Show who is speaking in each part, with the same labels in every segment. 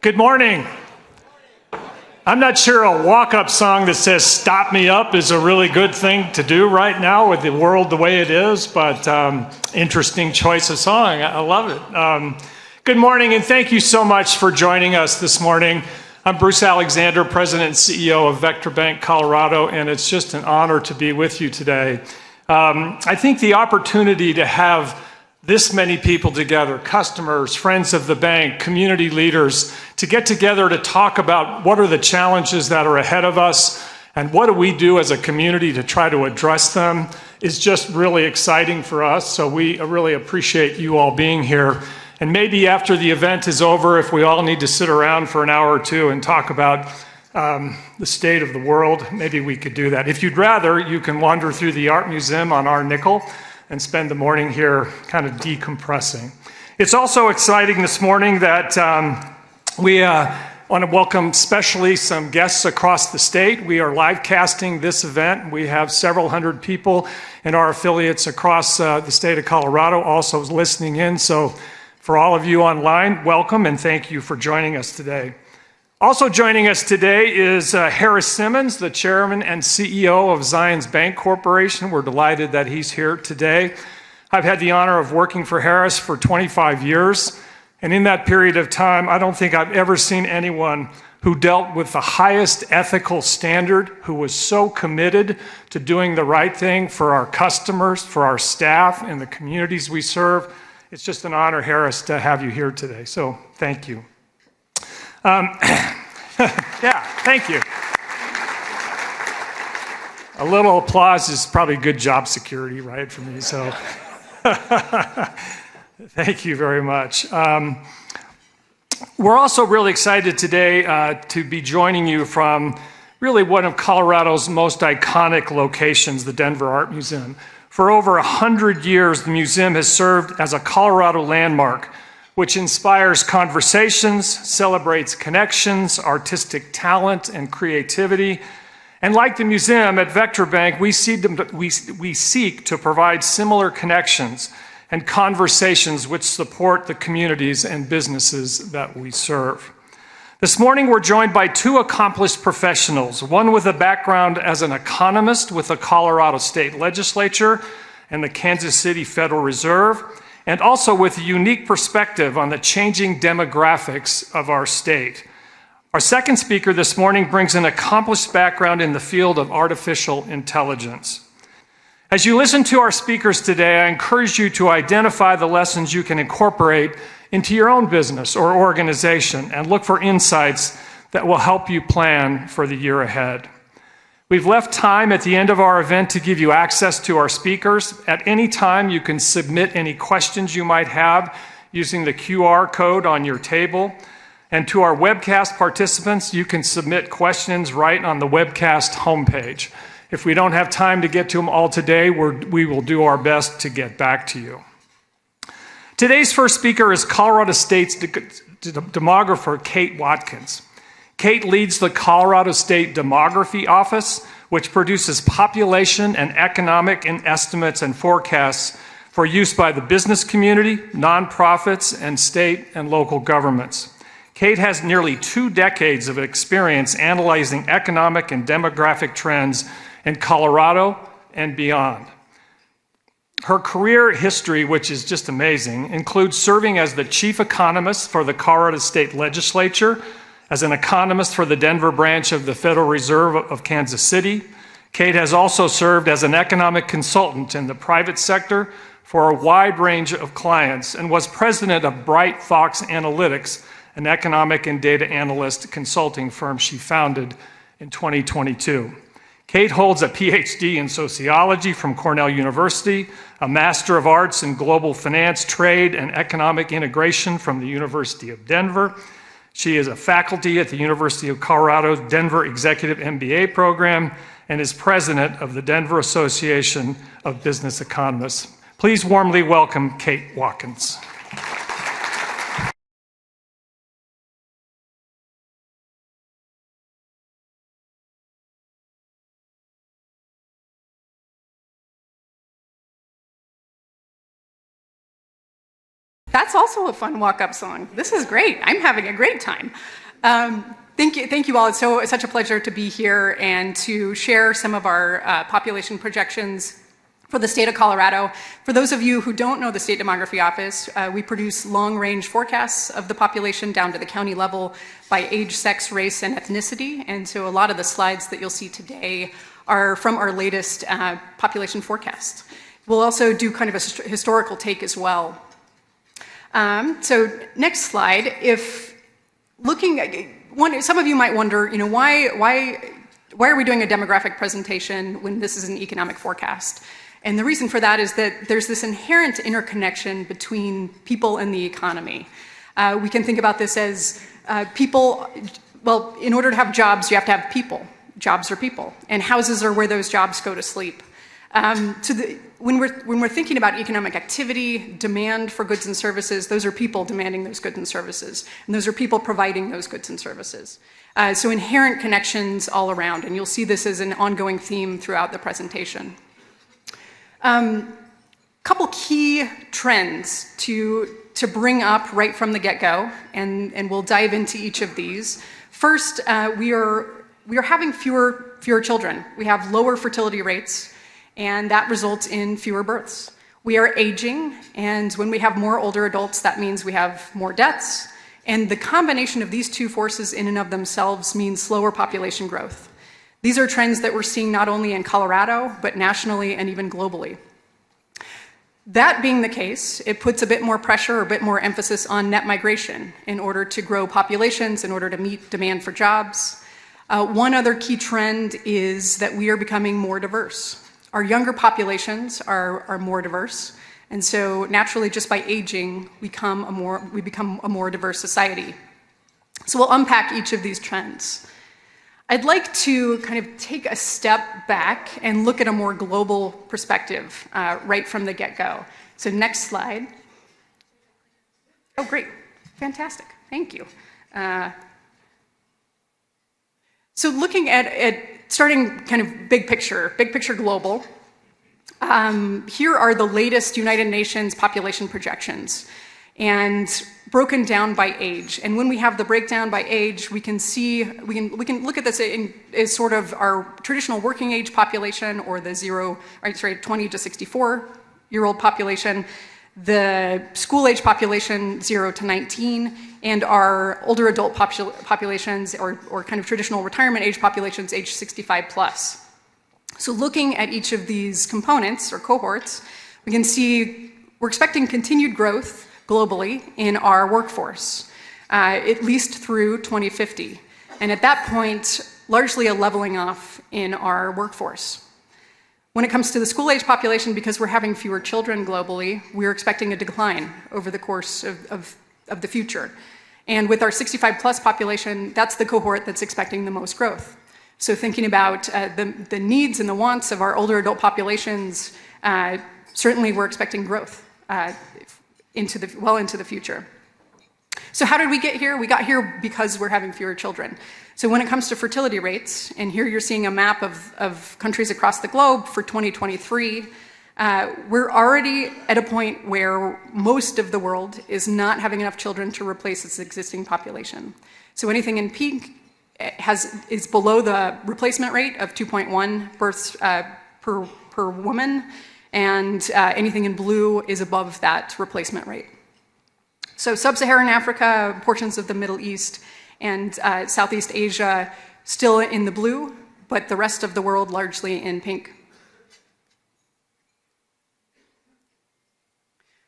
Speaker 1: Good morning. I'm not sure a walk-up song that says "Stop Me Up" is a really good thing to do right now with the world the way it is, but interesting choice of song. I love it. Good morning, and thank you so much for joining us this morning. I'm Bruce Alexander, President and CEO of Vectra Bank, Colorado, and it's just an honor to be with you today. I think the opportunity to have this many people together, customers, friends of the bank, community leaders, to get together to talk about what are the challenges that are ahead of us and what do we do as a community to try to address them is just really exciting for us. So we really appreciate you all being here. And maybe after the event is over, if we all need to sit around for an hour or two and talk about the state of the world, maybe we could do that. If you'd rather, you can wander through the Art Museum on our nickel and spend the morning here kind of decompressing. It's also exciting this morning that we want to welcome especially some guests across the state. We are live casting this event. We have several hundred people in our affiliates across the state of Colorado also listening in. So for all of you online, welcome and thank you for joining us today. Also joining us today is Harris Simmons, the chairman and CEO of Zions Bank Corporation. We're delighted that he's here today. I've had the honor of working for Harris for 25 years, and in that period of time, I don't think I've ever seen anyone who dealt with the highest ethical standard, who was so committed to doing the right thing for our customers, for our staff, and the communities we serve. It's just an honor, Harris, to have you here today, so thank you. Yeah, thank you. A little applause is probably good job security, right, for me, so thank you very much. We're also really excited today to be joining you from really one of Colorado's most iconic locations, the Denver Art Museum. For over 100 years, the museum has served as a Colorado landmark which inspires conversations, celebrates connections, artistic talent, and creativity. And like the museum at Vectra Bank, we seek to provide similar connections and conversations which support the communities and businesses that we serve. This morning, we're joined by two accomplished professionals, one with a background as an economist with the Colorado State Legislature and the Kansas City Federal Reserve, and also with a unique perspective on the changing demographics of our state. Our second speaker this morning brings an accomplished background in the field of artificial intelligence. As you listen to our speakers today, I encourage you to identify the lessons you can incorporate into your own business or organization and look for insights that will help you plan for the year ahead. We've left time at the end of our event to give you access to our speakers. At any time, you can submit any questions you might have using the QR code on your table. And to our webcast participants, you can submit questions right on the webcast homepage. If we don't have time to get to them all today, we will do our best to get back to you. Today's first speaker is Colorado State's demographer, Kate Watkins. Kate leads the Colorado State Demography Office, which produces population and economic estimates and forecasts for use by the business community, nonprofits, and state and local governments. Kate has nearly 2 decades of experience analyzing economic and demographic trends in Colorado and beyond. Her career history, which is just amazing, includes serving as the chief economist for the Colorado State Legislature, as an economist for the Denver branch of the Federal Reserve of Kansas City. Kate has also served as an economic consultant in the private sector for a wide range of clients and was president of Bright Fox Analytics, an economic and data analyst consulting firm she founded in 2022. Kate holds a PhD in sociology from Cornell University, a Master of Arts in Global Finance, Trade, and Economic Integration from the University of Denver. She is a faculty at the University of Colorado's Denver Executive MBA program and is president of the Denver Association of Business Economists. Please warmly welcome Kate Watkins.
Speaker 2: That's also a fun walk-up song. This is great. I'm having a great time. Thank you all. It's such a pleasure to be here and to share some of our population projections for the state of Colorado. For those of you who don't know the State Demography Office, we produce long-range forecasts of the population down to the county level by age, sex, race, and ethnicity. And so a lot of the slides that you'll see today are from our latest population forecast. We'll also do kind of a historical take as well. So next slide. If looking at some of you might wonder, why are we doing a demographic presentation when this is an economic forecast? And the reason for that is that there's this inherent interconnection between people and the economy. We can think about this as people, well, in order to have jobs, you have to have people. Jobs are people, and houses are where those jobs go to sleep. When we're thinking about economic activity, demand for goods and services, those are people demanding those goods and services, and those are people providing those goods and services. So inherent connections all around, and you'll see this as an ongoing theme throughout the presentation. Couple key trends to bring up right from the get-go, and we'll dive into each of these. First, we are having fewer children. We have lower fertility rates, and that results in fewer births. We are aging, and when we have more older adults, that means we have more deaths. And the combination of these two forces in and of themselves means slower population growth. These are trends that we're seeing not only in Colorado, but nationally and even globally. That being the case, it puts a bit more pressure or a bit more emphasis on net migration in order to grow populations, in order to meet demand for jobs. One other key trend is that we are becoming more diverse. Our younger populations are more diverse, and so naturally, just by aging, we become a more diverse society. So we'll unpack each of these trends. I'd like to kind of take a step back and look at a more global perspective right from the get-go. So next slide. Oh, great. Fantastic. Thank you. So looking at starting kind of big picture global, here are the latest United Nations population projections, and broken down by age. And when we have the breakdown by age, we can look at this as sort of our traditional working age population, or the 20 to 64-year-old population, the school age population 0 to 19, and our older adult populations, or kind of traditional retirement age populations, age 65 plus. So looking at each of these components or cohorts, we can see we're expecting continued growth globally in our workforce, at least through 2050. And at that point, largely a leveling off in our workforce. When it comes to the school age population, because we're having fewer children globally, we're expecting a decline over the course of the future. And with our 65 plus population, that's the cohort that's expecting the most growth. So thinking about the needs and the wants of our older adult populations, certainly we're expecting growth well into the future. So how did we get here? We got here because we're having fewer children. So when it comes to fertility rates, and here you're seeing a map of countries across the globe for 2023, we're already at a point where most of the world is not having enough children to replace its existing population. So anything in pink is below the replacement rate of 2.1 births per woman, and anything in blue is above that replacement rate. So sub-Saharan Africa, portions of the Middle East, and Southeast Asia still in the blue, but the rest of the world largely in pink.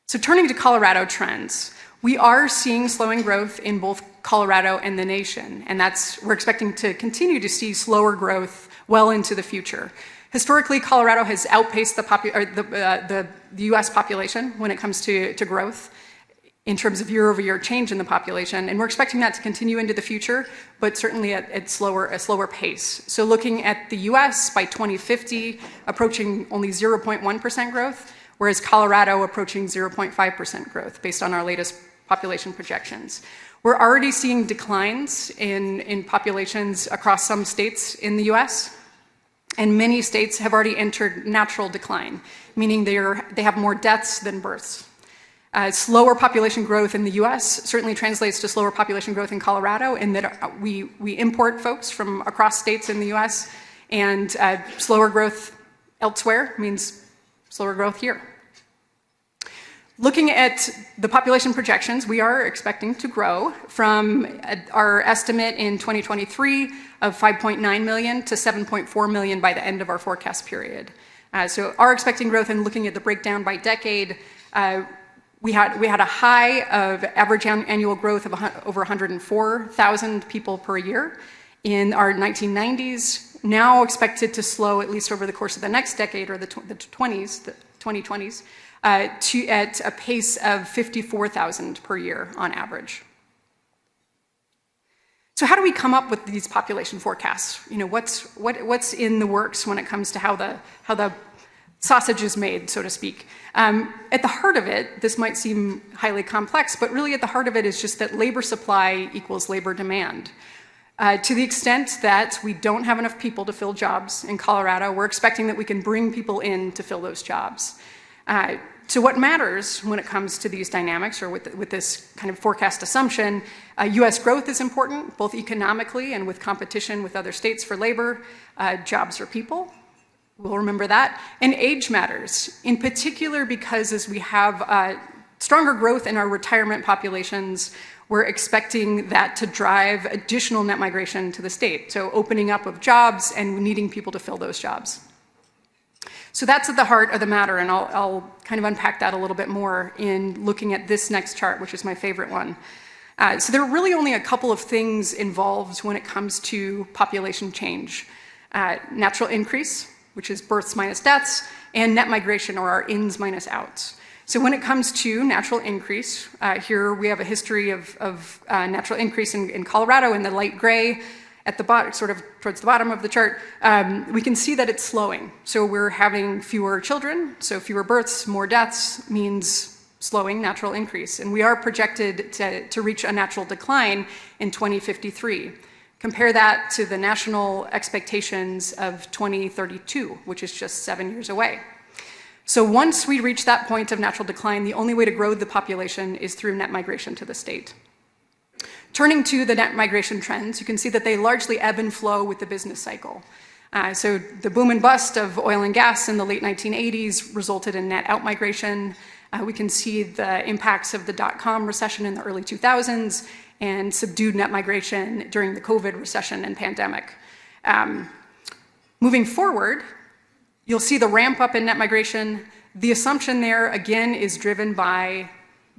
Speaker 2: So turning to Colorado trends, we are seeing slowing growth in both Colorado and the nation, and we're expecting to continue to see slower growth well into the future. Historically, Colorado has outpaced the US population when it comes to growth in terms of year-over-year change in the population, and we're expecting that to continue into the future, but certainly at a slower pace. So looking at the US by 2050, approaching only 0.1% growth, whereas Colorado approaching 0.5% growth based on our latest population projections. We're already seeing declines in populations across some states in the US, and many states have already entered natural decline, meaning they have more deaths than births. Slower population growth in the US certainly translates to slower population growth in Colorado, in that we import folks from across states in the US, and slower growth elsewhere means slower growth here. Looking at the population projections, we are expecting to grow from our estimate in 2023 of 5.9 million to 7.4 million by the end of our forecast period. So our expecting growth, and looking at the breakdown by decade, we had a high of average annual growth of over 104,000 people per year in our 1990s, now expected to slow at least over the course of the next decade, or the 2020s, at a pace of 54,000 per year on average. So how do we come up with these population forecasts? You know, what's in the works when it comes to how the sausage is made, so to speak? At the heart of it, this might seem highly complex, but really at the heart of it is just that labor supply equals labor demand. To the extent that we don't have enough people to fill jobs in Colorado, we're expecting that we can bring people in to fill those jobs. So what matters when it comes to these dynamics, or with this kind of forecast assumption, US growth is important, both economically and with competition with other states for labor. Jobs are people, we'll remember that. And age matters, in particular because as we have stronger growth in our retirement populations, we're expecting that to drive additional net migration to the state. So opening up of jobs and needing people to fill those jobs. So that's at the heart of the matter, and I'll kind of unpack that a little bit more in looking at this next chart, which is my favorite one. So there are really only a couple of things involved when it comes to population change. Natural increase, which is births minus deaths, and net migration, or our ins minus outs. So when it comes to natural increase, here we have a history of natural increase in Colorado in the light gray. At the bottom, sort of towards the bottom of the chart, we can see that it's slowing. So we're having fewer children, so fewer births, more deaths means slowing natural increase. And we are projected to reach a natural decline in 2053. Compare that to the national expectations of 2032, which is just 7 years away. So once we reach that point of natural decline, the only way to grow the population is through net migration to the state. Turning to the net migration trends, you can see that they largely ebb and flow with the business cycle. So the boom and bust of oil and gas in the late 1980s resulted in net outmigration. We can see the impacts of the dot-com recession in the early 2000s and subdued net migration during the COVID recession and pandemic. Moving forward, you'll see the ramp up in net migration. The assumption there, again, is driven by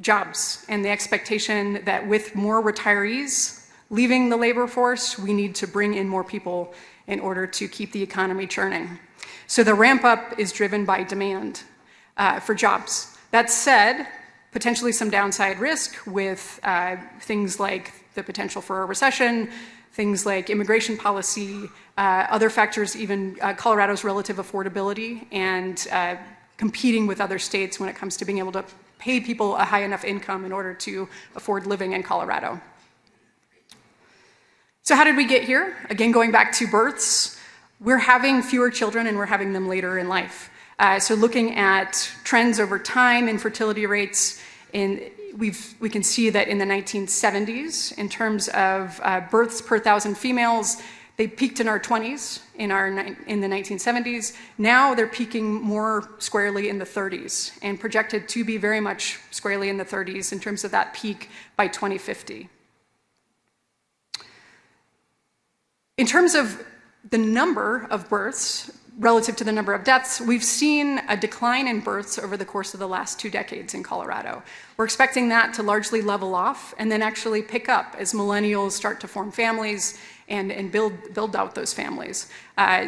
Speaker 2: jobs and the expectation that with more retirees leaving the labor force, we need to bring in more people in order to keep the economy churning. So the ramp up is driven by demand for jobs. That said, potentially some downside risk with things like the potential for a recession, things like immigration policy, other factors, even Colorado's relative affordability, and competing with other states when it comes to being able to pay people a high enough income in order to afford living in Colorado. So how did we get here? Again, going back to births, we're having fewer children and we're having them later in life. So looking at trends over time in fertility rates, we can see that in the 1970s, in terms of births per 1,000 females, they peaked in our 20s in the 1970s. Now they're peaking more squarely in the 30s and projected to be very much squarely in the 30s in terms of that peak by 2050. In terms of the number of births relative to the number of deaths, we've seen a decline in births over the course of the last 2 decades in Colorado. We're expecting that to largely level off and then actually pick up as millennials start to form families and build out those families.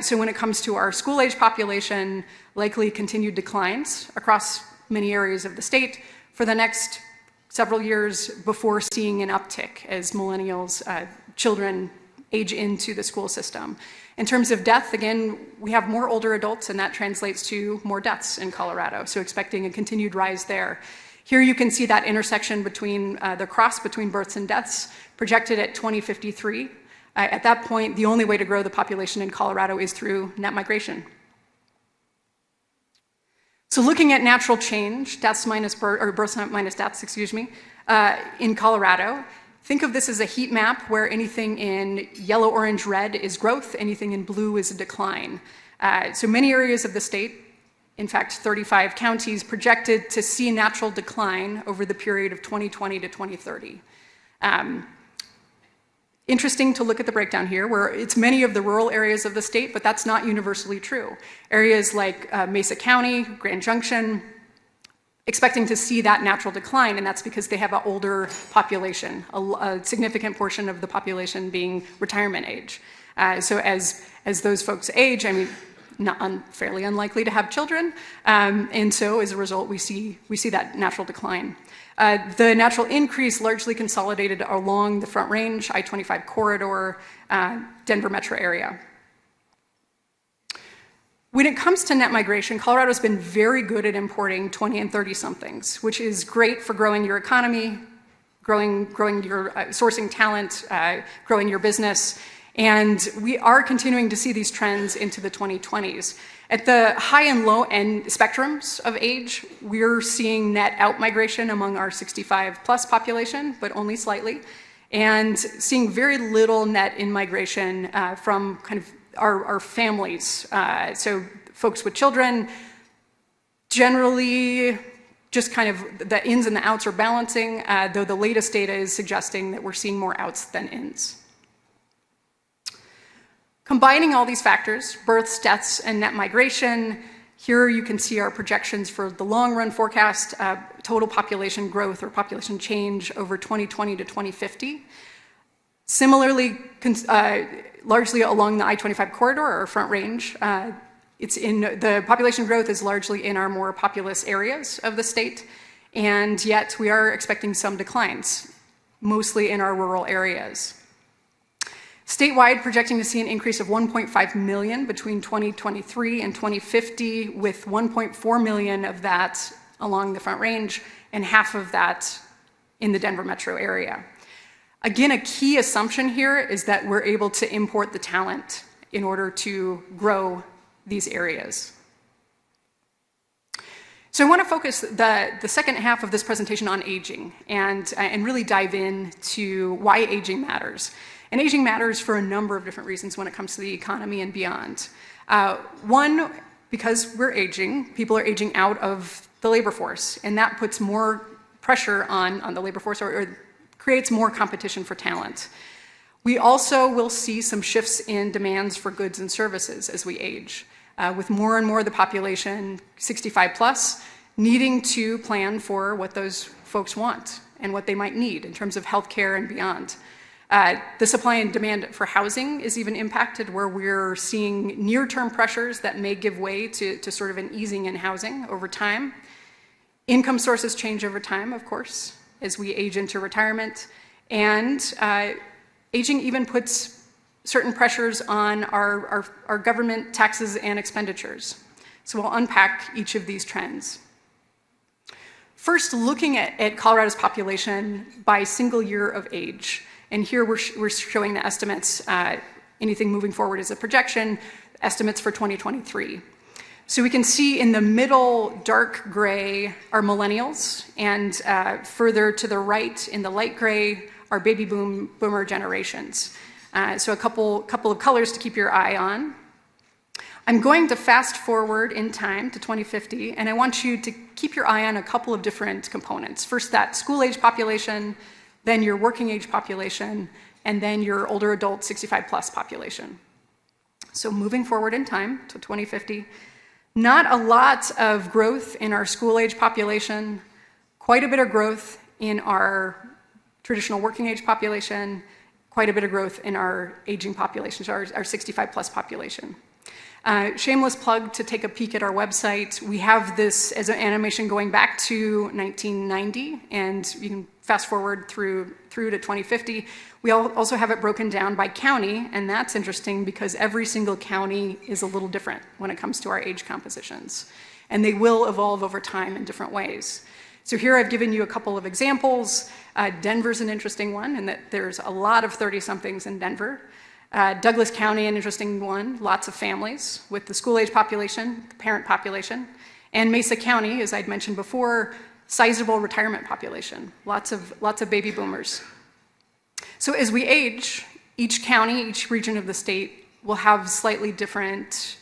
Speaker 2: So when it comes to our school-age population, likely continued declines across many areas of the state for the next several years before seeing an uptick as millennials, children age into the school system. In terms of death, again, we have more older adults and that translates to more deaths in Colorado, so expecting a continued rise there. Here you can see that intersection between the cross between births and deaths projected at 2053. At that point, the only way to grow the population in Colorado is through net migration. So looking at natural change, deaths minus or births minus deaths, excuse me, in Colorado, think of this as a heat map where anything in yellow, orange, red is growth, anything in blue is a decline. So many areas of the state, in fact, 35 counties, projected to see natural decline over the period of 2020 to 2030. Interesting to look at the breakdown here, where it's many of the rural areas of the state, but that's not universally true. Areas like Mesa County, Grand Junction, expecting to see that natural decline, and that's because they have an older population, a significant portion of the population being retirement age. So as those folks age, I mean, fairly unlikely to have children, and so as a result, we see that natural decline. The natural increase largely consolidated along the Front Range, I-25 corridor, Denver metro area. When it comes to net migration, Colorado's been very good at importing 20 and 30-somethings, which is great for growing your economy, growing your sourcing talent, growing your business, and we are continuing to see these trends into the 2020s. At the high and low end spectrums of age, we're seeing net out-migration among our 65-plus population, but only slightly, and seeing very little net in-migration from kind of our families. So folks with children, generally just kind of the ins and the outs are balancing, though the latest data is suggesting that we're seeing more outs than ins. Combining all these factors, births, deaths, and net migration, here you can see our projections for the long-run forecast, total population growth or population change over 2020 to 2050. Similarly, largely along the I-25 corridor or Front Range, the population growth is largely in our more populous areas of the state, and yet we are expecting some declines, mostly in our rural areas. Statewide, projecting to see an increase of 1.5 million between 2023 and 2050, with 1.4 million of that along the Front Range and half of that in the Denver metro area. Again, a key assumption here is that we're able to import the talent in order to grow these areas. So I want to focus the second half of this presentation on aging and really dive into why aging matters. And aging matters for a number of different reasons when it comes to the economy and beyond. One, because we're aging, people are aging out of the labor force, and that puts more pressure on the labor force or creates more competition for talent. We also will see some shifts in demands for goods and services as we age, with more and more of the population, 65 plus, needing to plan for what those folks want and what they might need in terms of healthcare and beyond. The supply and demand for housing is even impacted, where we're seeing near-term pressures that may give way to sort of an easing in housing over time. Income sources change over time, of course, as we age into retirement. And aging even puts certain pressures on our government taxes and expenditures. So we'll unpack each of these trends. First, looking at Colorado's population by single year of age. And here we're showing the estimates, anything moving forward is a projection, estimates for 2023. So we can see in the middle dark gray are millennials, and further to the right in the light gray are baby boomer generations. So a couple of colors to keep your eye on. I'm going to fast forward in time to 2050, and I want you to keep your eye on a couple of different components. First, that school-age population, then your working age population, and then your older adult 65 plus population. So moving forward in time to 2050, not a lot of growth in our school age population, quite a bit of growth in our traditional working age population, quite a bit of growth in our aging population, so our 65 plus population. Shameless plug to take a peek at our website. We have this as an animation going back to 1990, and you can fast forward through to 2050. We also have it broken down by county, and that's interesting because every single county is a little different when it comes to our age compositions, and they will evolve over time in different ways. So here I've given you a couple of examples. Denver's an interesting one in that there's a lot of 30-somethings in Denver. Douglas County, an interesting one, lots of families with the school-age population, the parent population, And Mesa County, as I'd mentioned before, sizable retirement population, lots of baby boomers. So as we age, each county, each region of the state will have slightly different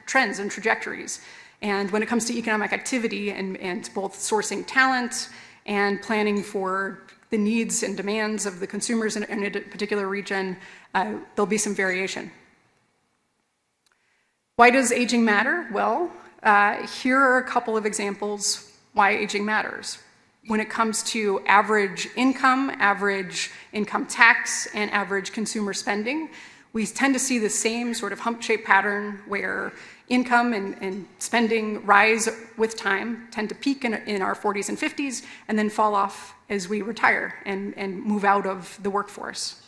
Speaker 2: trends and trajectories. And when it comes to economic activity and both sourcing talent and planning for the needs and demands of the consumers in a particular region, there'll be some variation. Why does aging matter? Well, here are a couple of examples why aging matters. When it comes to average income tax, and average consumer spending, we tend to see the same sort of hump-shaped pattern where income and spending rise with time, tend to peak in our 40s and 50s, and then fall off as we retire and move out of the workforce.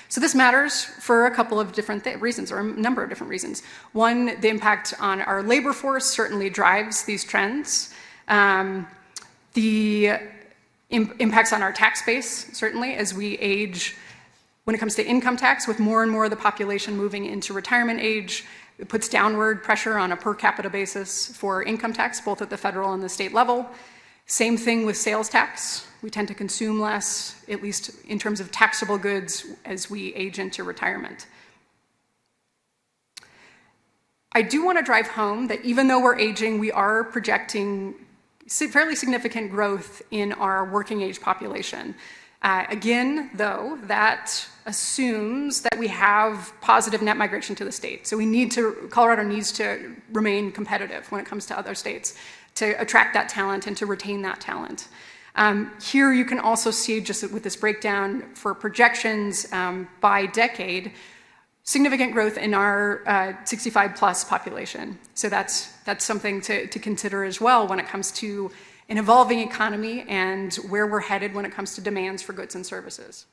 Speaker 2: So this matters for a couple of different reasons, or a number of different reasons. One, the impact on our labor force certainly drives these trends. The impacts on our tax base, certainly, as we age. When it comes to income tax, with more and more of the population moving into retirement age, it puts downward pressure on a per capita basis for income tax, both at the federal and the state level. Same thing with sales tax. We tend to consume less, at least in terms of taxable goods, as we age into retirement. I do want to drive home that even though we're aging, we are projecting fairly significant growth in our working age population. Again, though, that assumes that we have positive net migration to the state. So Colorado needs to remain competitive when it comes to other states to attract that talent and to retain that talent. Here you can also see, just with this breakdown for projections by decade, significant growth in our 65 plus population. So that's something to consider as well when it comes to an evolving economy and where we're headed when it comes to demands for goods and services.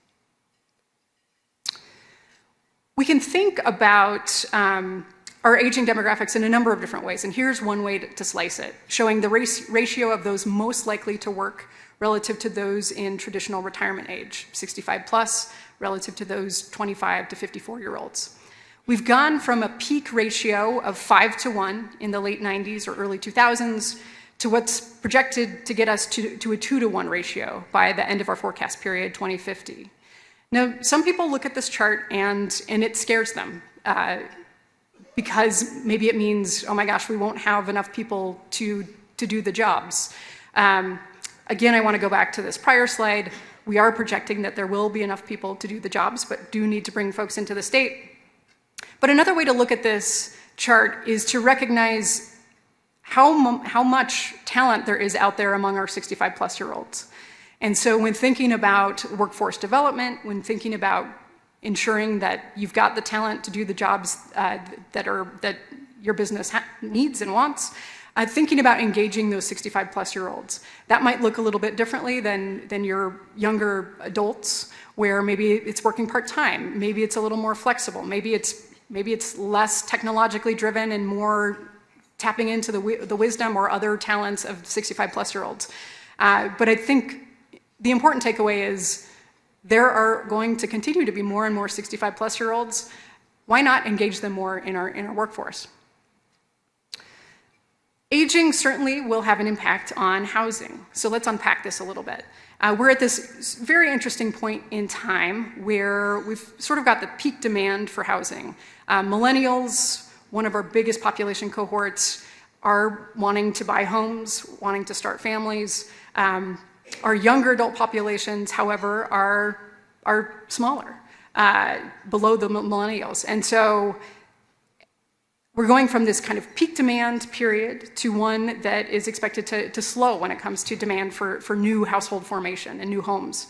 Speaker 2: We can think about our aging demographics in a number of different ways, and here's one way to slice it, showing the ratio of those most likely to work relative to those in traditional retirement age, 65 plus, relative to those 25 to 54-year-olds. We've gone from a peak ratio of 5-to-1 in the late 90s or early 2000s to what's projected to get us to a 2-to-1 ratio by the end of our forecast period, 2050. Now, some people look at this chart and it scares them because maybe it means, oh my gosh, we won't have enough people to do the jobs. Again, I want to go back to this prior slide. We are projecting that there will be enough people to do the jobs, but do need to bring folks into the state. But another way to look at this chart is to recognize how much talent there is out there among our 65 plus year olds. And so when thinking about workforce development, when thinking about ensuring that you've got the talent to do the jobs that your business needs and wants, thinking about engaging those 65 plus year olds. That might look a little bit differently than your younger adults, where maybe it's working part-time, maybe it's a little more flexible, maybe it's less technologically driven and more tapping into the wisdom or other talents of 65 plus year olds. But I think the important takeaway is there are going to continue to be more and more 65 plus year olds. Why not engage them more in our workforce? Aging certainly will have an impact on housing. So let's unpack this a little bit. We're at this very interesting point in time where we've sort of got the peak demand for housing. Millennials, one of our biggest population cohorts, are wanting to buy homes, wanting to start families. Our younger adult populations, however, are smaller, below the millennials. And so we're going from this kind of peak demand period to one that is expected to slow when it comes to demand for new household formation and new homes.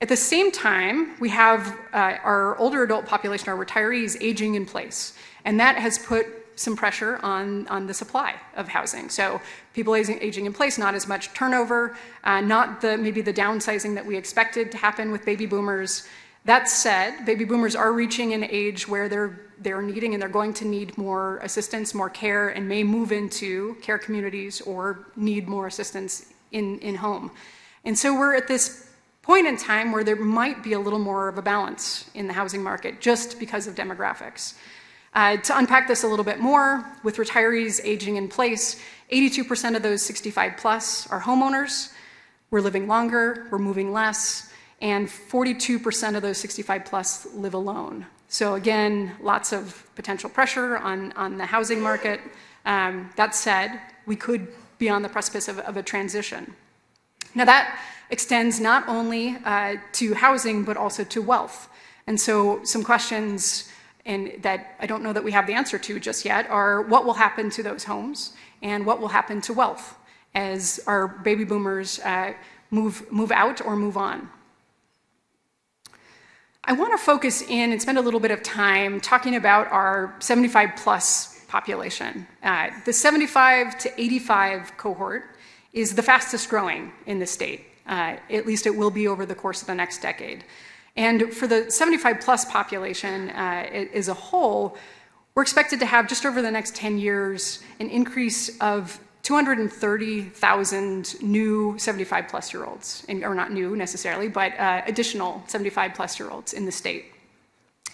Speaker 2: At the same time, we have our older adult population, our retirees, aging in place. And that has put some pressure on the supply of housing. So people aging in place, not as much turnover, not maybe the downsizing that we expected to happen with baby boomers. That said, baby boomers are reaching an age where they're needing and they're going to need more assistance, more care, and may move into care communities or need more assistance in home. And so we're at this point in time where there might be a little more of a balance in the housing market just because of demographics. To unpack this a little bit more, with retirees aging in place, 82% of those 65 plus are homeowners. We're living longer, we're moving less, and 42% of those 65 plus live alone. So again, lots of potential pressure on the housing market. That said, we could be on the precipice of a transition. Now that extends not only to housing, but also to wealth. And so some questions that I don't know that we have the answer to just yet are what will happen to those homes and what will happen to wealth as our baby boomers move out or move on. I want to focus in and spend a little bit of time talking about our 75 plus population. The 75 to 85 cohort is the fastest growing in the state. At least it will be over the course of the next decade. And for the 75 plus population as a whole, we're expected to have just over the next 10 years an increase of 230,000 new 75 plus year olds, or not new necessarily, but additional 75 plus year olds in the state.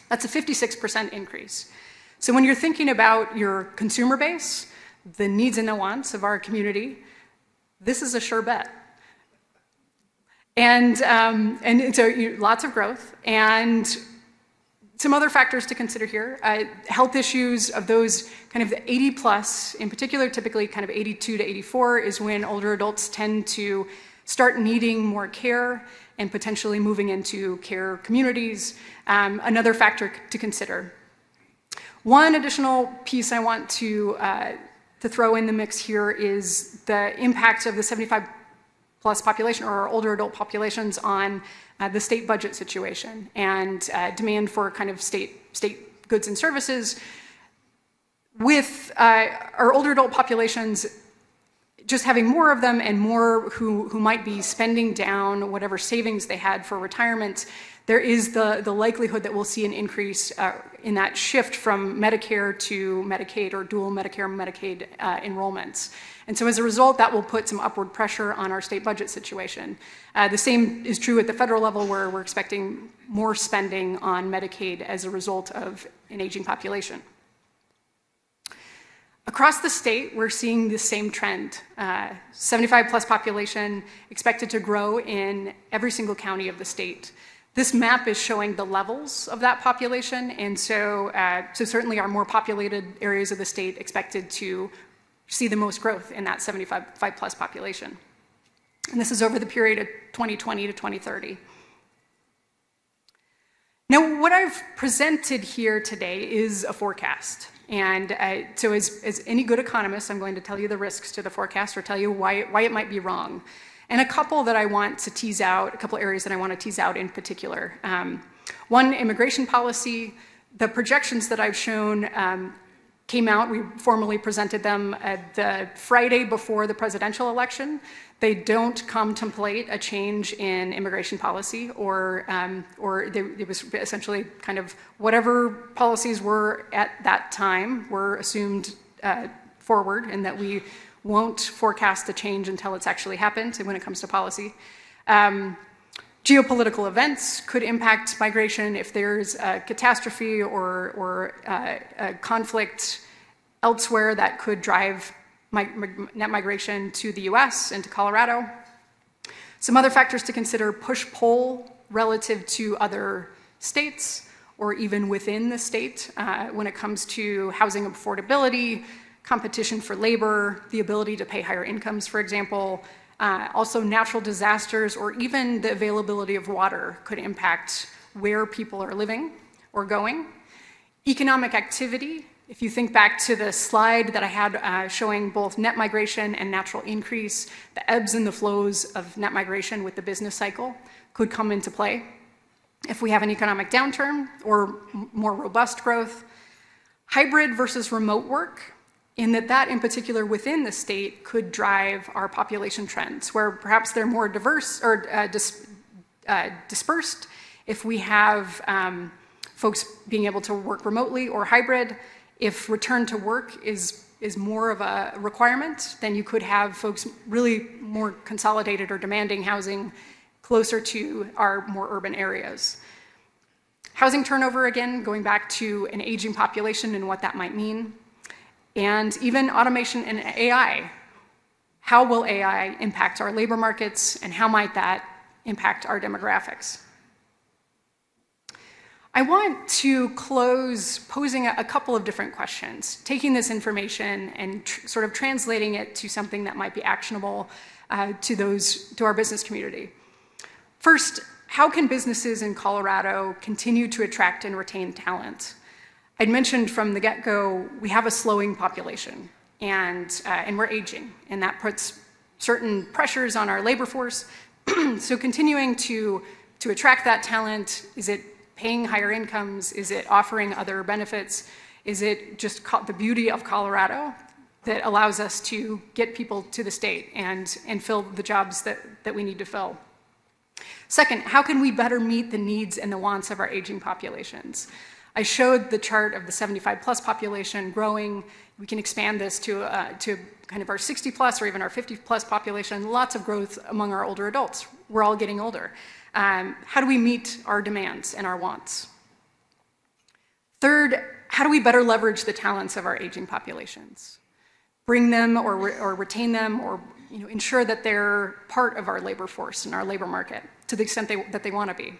Speaker 2: That's a 56% increase. So when you're thinking about your consumer base, the needs and the wants of our community, this is a sure bet. And so lots of growth, and some other factors to consider here. Health issues of those kind of the 80 plus, in particular, typically kind of 82 to 84 is when older adults tend to start needing more care and potentially moving into care communities. Another factor to consider. One additional piece I want to throw in the mix here is the impact of the 75 plus population or our older adult populations on the state budget situation and demand for kind of state goods and services. With our older adult populations, just having more of them and more who might be spending down whatever savings they had for retirement, there is the likelihood that we'll see an increase in that shift from Medicare to Medicaid or dual Medicare-Medicaid enrollments. And so as a result, that will put some upward pressure on our state budget situation. The same is true at the federal level, where we're expecting more spending on Medicaid as a result of an aging population. Across the state, we're seeing the same trend. 75 plus population expected to grow in every single county of the state. This map is showing the levels of that population, and so certainly our more populated areas of the state expected to see the most growth in that 75 plus population. And this is over the period of 2020 to 2030. Now, what I've presented here today is a forecast. And so as any good economist, I'm going to tell you the risks to the forecast or tell you why it might be wrong. And a couple that I want to tease out, a couple areas that I want to tease out in particular. One, immigration policy. The projections that I've shown came out, we formally presented them at the Friday before the presidential election. They don't contemplate a change in immigration policy it was essentially kind of whatever policies were at that time were assumed forward, and that we won't forecast a change until it's actually happened when it comes to policy. Geopolitical events could impact migration if there's a catastrophe or a conflict elsewhere that could drive net migration to the US and to Colorado. Some other factors to consider: push-pull relative to other states or even within the state when it comes to housing affordability, competition for labor, the ability to pay higher incomes, for example. Also natural disasters or even the availability of water could impact where people are living or going. Economic activity. If you think back to the slide that I had showing both net migration and natural increase, the ebbs and the flows of net migration with the business cycle could come into play. If we have an economic downturn or more robust growth. Hybrid versus remote work, in that in particular within the state could drive our population trends, where perhaps they're more diverse or dispersed. If we have folks being able to work remotely or hybrid, if return to work is more of a requirement, then you could have folks really more consolidated or demanding housing closer to our more urban areas. Housing turnover, again, going back to an aging population and what that might mean. And even automation and AI. How will AI impact our labor markets, and how might that impact our demographics? I want to close posing a couple of different questions, taking this information and sort of translating it to something that might be actionable to our business community. First, how can businesses in Colorado continue to attract and retain talent? I'd mentioned from the get-go, we have a slowing population, and we're aging, and that puts certain pressures on our labor force. So continuing to attract that talent, is it paying higher incomes? Is it offering other benefits? Is it just the beauty of Colorado that allows us to get people to the state and fill the jobs that we need to fill? Second, how can we better meet the needs and the wants of our aging populations? I showed the chart of the 75 plus population growing. We can expand this to kind of our 60 plus or even our 50 plus population. Lots of growth among our older adults. We're all getting older. How do we meet our demands and our wants? Third, how do we better leverage the talents of our aging populations? Bring them or retain them, or ensure that they're part of our labor force and our labor market to the extent that they want to be.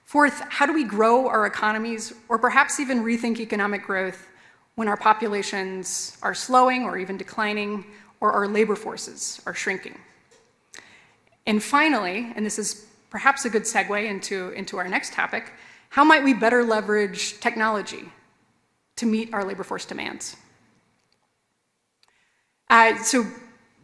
Speaker 2: Fourth, how do we grow our economies, or perhaps even rethink economic growth when our populations are slowing or even declining, or our labor forces are shrinking? And finally, and this is perhaps a good segue into our next topic, how might we better leverage technology to meet our labor force demands? So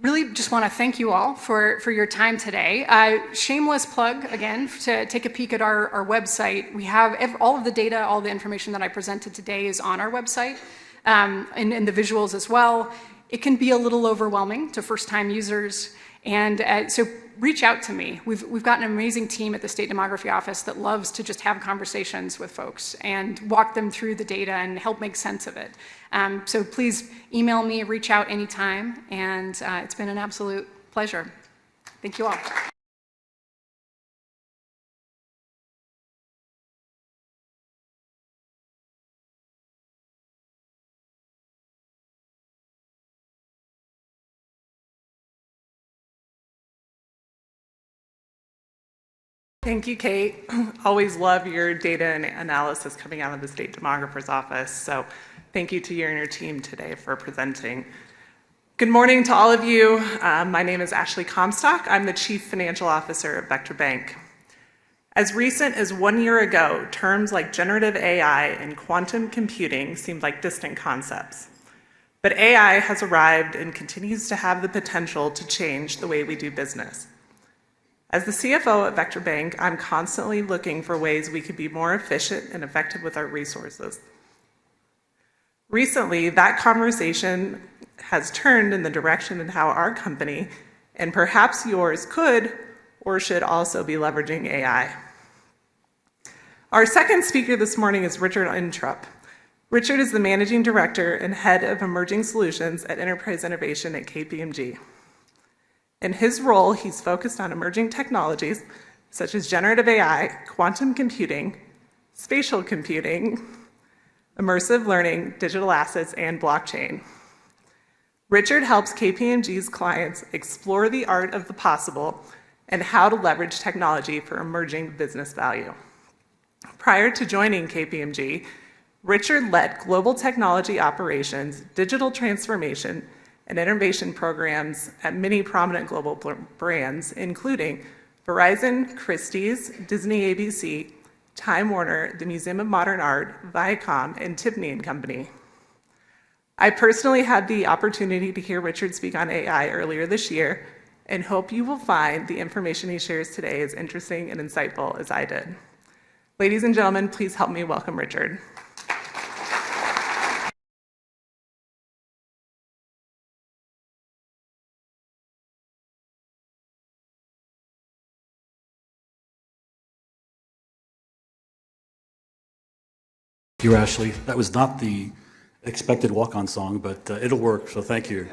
Speaker 2: really just want to thank you all for your time today. Shameless plug, again, to take a peek at our website. We have all of the data, all the information that I presented today is on our website, and the visuals as well. It can be a little overwhelming to first-time users, and so reach out to me. We've got an amazing team at the State Demography Office that loves to just have conversations with folks and walk them through the data and help make sense of it. So please email me, reach out anytime, and it's been an absolute pleasure. Thank you all.
Speaker 3: Thank you, Kate. Always love your data and analysis coming out of the State Demographer's Office. So thank you to you and your team today for presenting. Good morning to all of you. My name is Ashley Comstock. I'm the Chief Financial Officer of Vectra Bank. As recent as 1 year ago, terms like generative AI and quantum computing seemed like distant concepts. But AI has arrived and continues to have the potential to change the way we do business. As the CFO at Vectra Bank, I'm constantly looking for ways we could be more efficient and effective with our resources. Recently, that conversation has turned in the direction in how our company, and perhaps yours, could or should also be leveraging AI. Our second speaker this morning is Richard Intrup. Richard is the Managing Director and Head of Emerging Solutions at Enterprise Innovation at KPMG. In his role, he's focused on emerging technologies such as generative AI, quantum computing, spatial computing, immersive learning, digital assets, and blockchain. Richard helps KPMG's clients explore the art of the possible and how to leverage technology for emerging business value. Prior to joining KPMG, Richard led global technology operations, digital transformation, and innovation programs at many prominent global brands, including Verizon, Christie's, Disney ABC, Time Warner, the Museum of Modern Art, Viacom, and Tiffany & Company. I personally had the opportunity to hear Richard speak on AI earlier this year, and hope you will find the information he shares today as interesting and insightful as I did. Ladies and gentlemen, please help me welcome Richard.
Speaker 4: Thank you, Ashley. That was not the expected walk-on song, but it'll work, so thank you.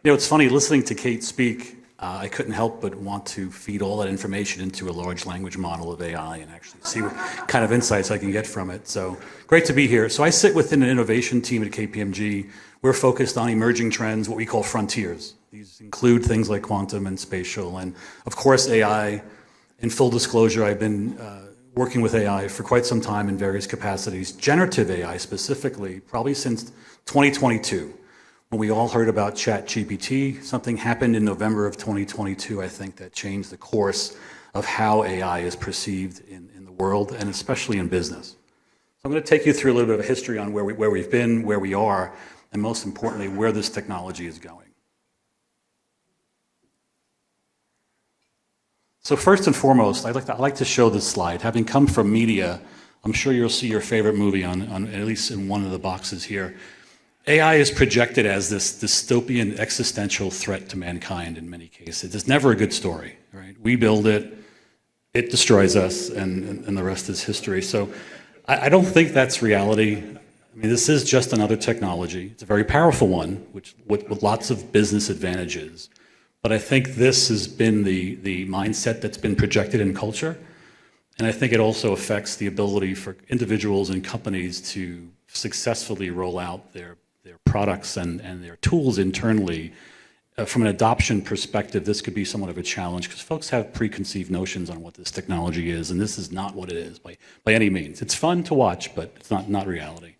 Speaker 4: It's funny, listening to Kate speak, I couldn't help but want to feed all that information into a large language model of AI and actually see what kind of insights I can get from it. So great to be here. So I sit within an innovation team at KPMG. We're focused on emerging trends, what we call frontiers. These include things like quantum and spatial, and of course AI. In full disclosure, I've been working with AI for quite some time in various capacities, generative AI specifically, probably since 2022. When we all heard about ChatGPT, something happened in November of 2022, I think, that changed the course of how AI is perceived in the world, and especially in business. So I'm going to take you through a little bit of a history on where we've been, where we are, and most importantly, where this technology is going. So first and foremost, I like to show this slide. Having come from media, I'm sure you'll see your favorite movie on at least in one of the boxes here. AI is projected as this dystopian existential threat to mankind in many cases. It's never a good story, right? We build it, it destroys us, and the rest is history. So I don't think that's reality. I mean, this is just another technology. It's a very powerful one, with lots of business advantages. But I think this has been the mindset that's been projected in culture. And I think it also affects the ability for individuals and companies to successfully roll out their products and their tools internally. From an adoption perspective, this could be somewhat of a challenge because folks have preconceived notions on what this technology is, and this is not what it is by any means. It's fun to watch, but it's not reality.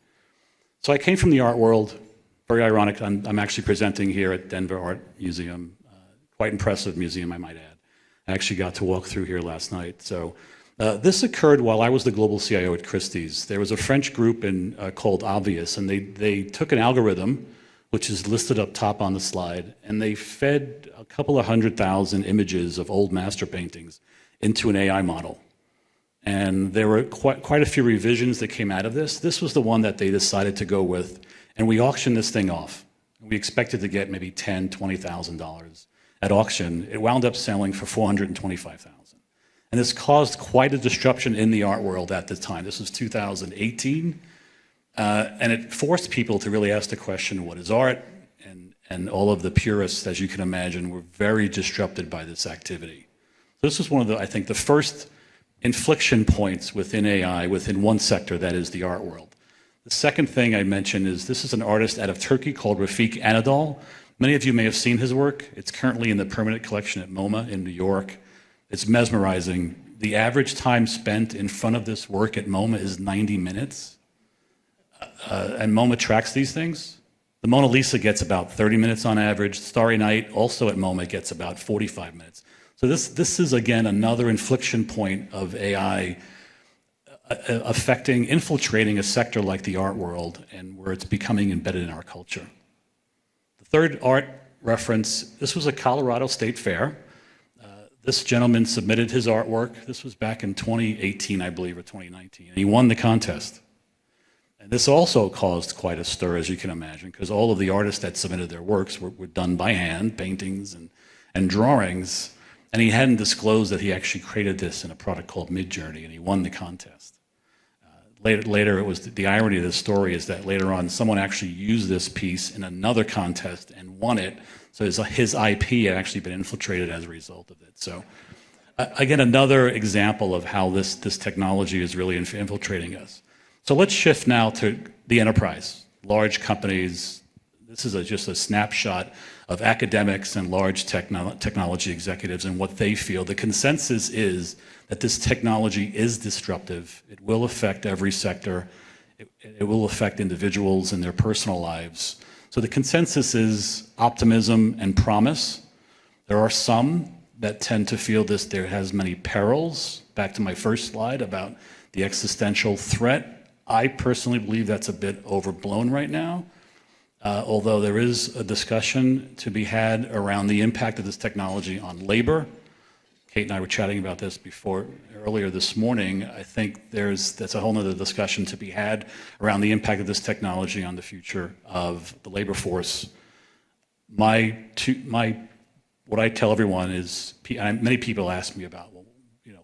Speaker 4: So I came from the art world. Very ironic, I'm actually presenting here at Denver Art Museum. Quite impressive museum, I might add. I actually got to walk through here last night. So this occurred while I was the global CIO at Christie's. There was a French group called Obvious, and they took an algorithm, which is listed up top on the slide, and they fed a couple of 100,000 images of old master paintings into an AI model. And there were quite a few revisions that came out of this. This was the one that they decided to go with, and we auctioned this thing off. We expected to get maybe $10,000, $20,000. At auction, it wound up selling for $425,000. And this caused quite a disruption in the art world at the time. This was 2018. And it forced people to really ask the question, what is art? And all of the purists, as you can imagine, were very disrupted by this activity. This was one of I think, the first inflection points within AI, within one sector, that is the art world. The second thing I mentioned is this is an artist out of Turkey called Rafik Anadol. Many of you may have seen his work. It's currently in the permanent collection at MoMA in New York. It's mesmerizing. The average time spent in front of this work at MoMA is 90 minutes. And MoMA tracks these things. The Mona Lisa gets about 30 minutes on average. Starry Night, also at MoMA, gets about 45 minutes. So this is, again, another inflection point of AI infiltrating a sector like the art world and where it's becoming embedded in our culture. Third art reference, this was a Colorado State Fair. This gentleman submitted his artwork. This was back in 2018, I believe, or 2019. And he won the contest. And this also caused quite a stir, as you can imagine, because all of the artists that submitted their works were done by hand, paintings and drawings. And he hadn't disclosed that he actually created this in a product called Midjourney, and he won the contest. Later, it was the irony of the story is that later on, someone actually used this piece in another contest and won it. So his IP had actually been infiltrated as a result of it. So again, another example of how this technology is really infiltrating us. So let's shift now to the enterprise, large companies. This is just a snapshot of academics and large technology executives and what they feel. The consensus is that this technology is disruptive. It will affect every sector. It will affect individuals in their personal lives. So the consensus is optimism and promise. There are some that tend to feel there has many perils. Back to my first slide about the existential threat. I personally believe that's a bit overblown right now. Although there is a discussion to be had around the impact of this technology on labor. Kate and I were chatting about this earlier this morning. I think that's a whole other discussion to be had around the impact of this technology on the future of the labor force. What I tell everyone is, many people ask me about, well,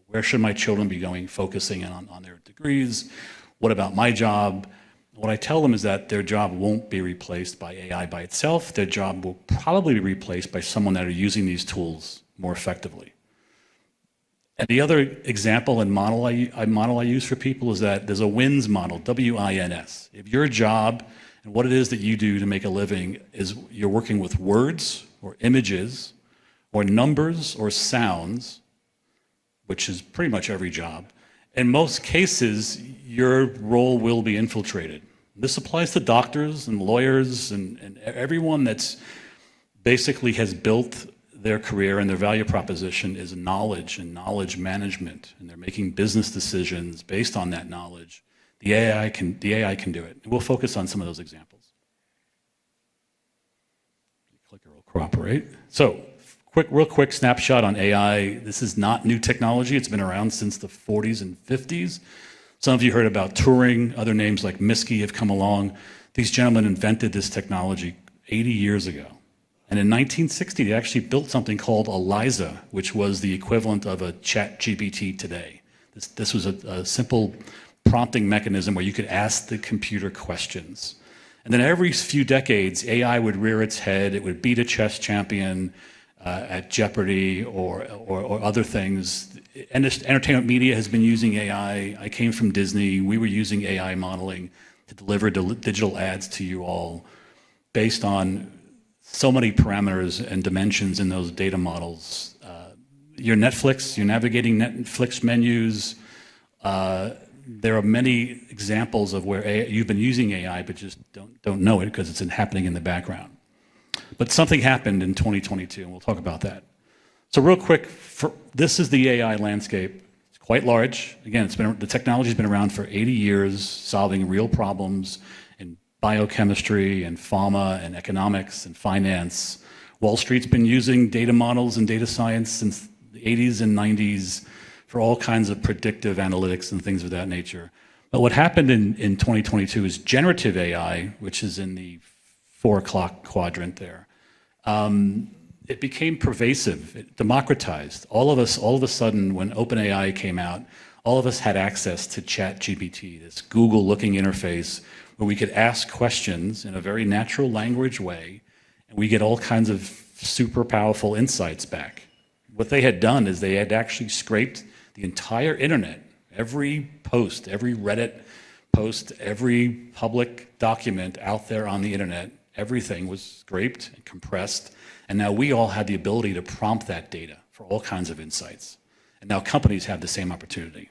Speaker 4: where should my children be focusing on their degrees? What about my job? What I tell them is that their job won't be replaced by AI by itself. Their job will probably be replaced by someone that are using these tools more effectively. And the other example and model I use for people is that there's a WINS model, W-I-N-S. If your job and what it is that you do to make a living is you're working with words or images or numbers or sounds, which is pretty much every job, in most cases, your role will be infiltrated. This applies to doctors and lawyers and everyone that's basically has built their career and their value proposition is knowledge and knowledge management, and they're making business decisions based on that knowledge. The AI can do it. And we'll focus on some of those examples. Clicker will cooperate. So, real quick snapshot on AI. This is not new technology. It's been around since the 40s and 50s. Some of you heard about Turing. Other names like Minsky have come along. These gentlemen invented this technology 80 years ago. And in 1960, they actually built something called ELIZA, which was the equivalent of a ChatGPT today. This was a simple prompting mechanism where you could ask the computer questions. And then every few decades, AI would rear its head. It would beat a chess champion at Jeopardy or other things. Entertainment media has been using AI. I came from Disney. We were using AI modeling to deliver digital ads to you all based on so many parameters and dimensions in those data models. Your Netflix, you're navigating Netflix menus. There are many examples of where you've been using AI but just don't know it because it's happening in the background. But something happened in 2022, and we'll talk about that. So real quick, this is the AI landscape. It's quite large. Again, the technology's been around for 80 years, solving real problems in biochemistry and pharma and economics and finance. Wall Street's been using data models and data science since the 80s and 90s for all kinds of predictive analytics and things of that nature. But what happened in 2022 is generative AI, which is in the 4 o'clock quadrant there. It became pervasive, it democratized. All of a sudden, when OpenAI came out, all of us had access to ChatGPT, this Google-looking interface where we could ask questions in a very natural language way, and we get all kinds of super powerful insights back. What they had done is they had actually scraped the entire internet, every post, every Reddit post, every public document out there on the internet, everything was scraped and compressed, and now we all had the ability to prompt that data for all kinds of insights. And now companies have the same opportunity.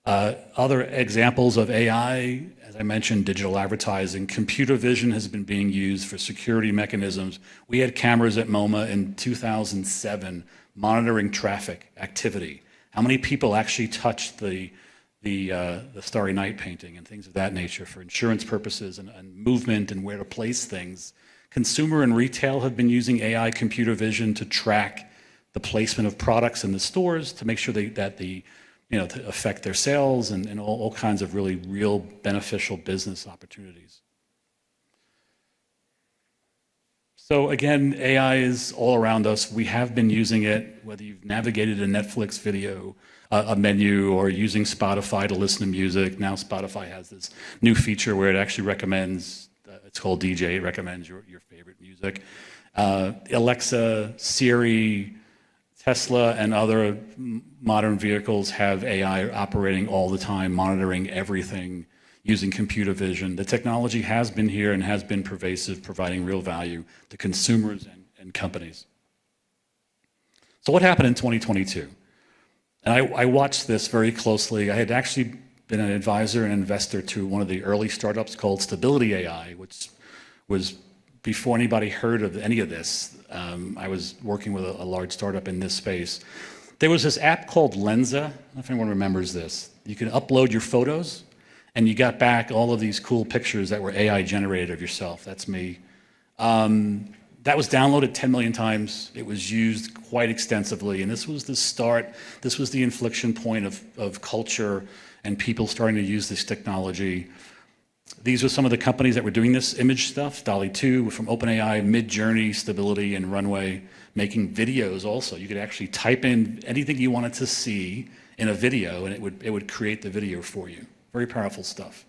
Speaker 4: Other examples of AI, as I mentioned, digital advertising. Computer vision has been being used for security mechanisms. We had cameras at MoMA in 2007 monitoring traffic activity. How many people actually touched the Starry Night painting and things of that nature for insurance purposes and movement and where to place things. Consumer and retail have been using AI computer vision to track the placement of products in the stores to make sure to affect their sales and all kinds of really real beneficial business opportunities. So again, AI is all around us. We have been using it, whether you've navigated a Netflix video, a menu, or using Spotify to listen to music. Now Spotify has this new feature where it actually recommends, it's called DJ, it recommends your favorite music. Alexa, Siri, Tesla, and other modern vehicles have AI operating all the time, monitoring everything, using computer vision. The technology has been here and has been pervasive, providing real value to consumers and companies. So what happened in 2022? And I watched this very closely. I had actually been an advisor and investor to one of the early startups called Stability AI, which was before anybody heard of any of this. I was working with a large startup in this space. There was this app called Lensa. I don't know if anyone remembers this. You could upload your photos, and you got back all of these cool pictures that were AI generated of yourself. That's me. That was downloaded 10 million times. It was used quite extensively, and this was the start. This was the inflection point of culture and people starting to use this technology. These were some of the companies that were doing this image stuff. DALL-E 2 from OpenAI, Midjourney, Stability, and Runway, making videos also. You could actually type in anything you wanted to see in a video, and it would create the video for you. Very powerful stuff.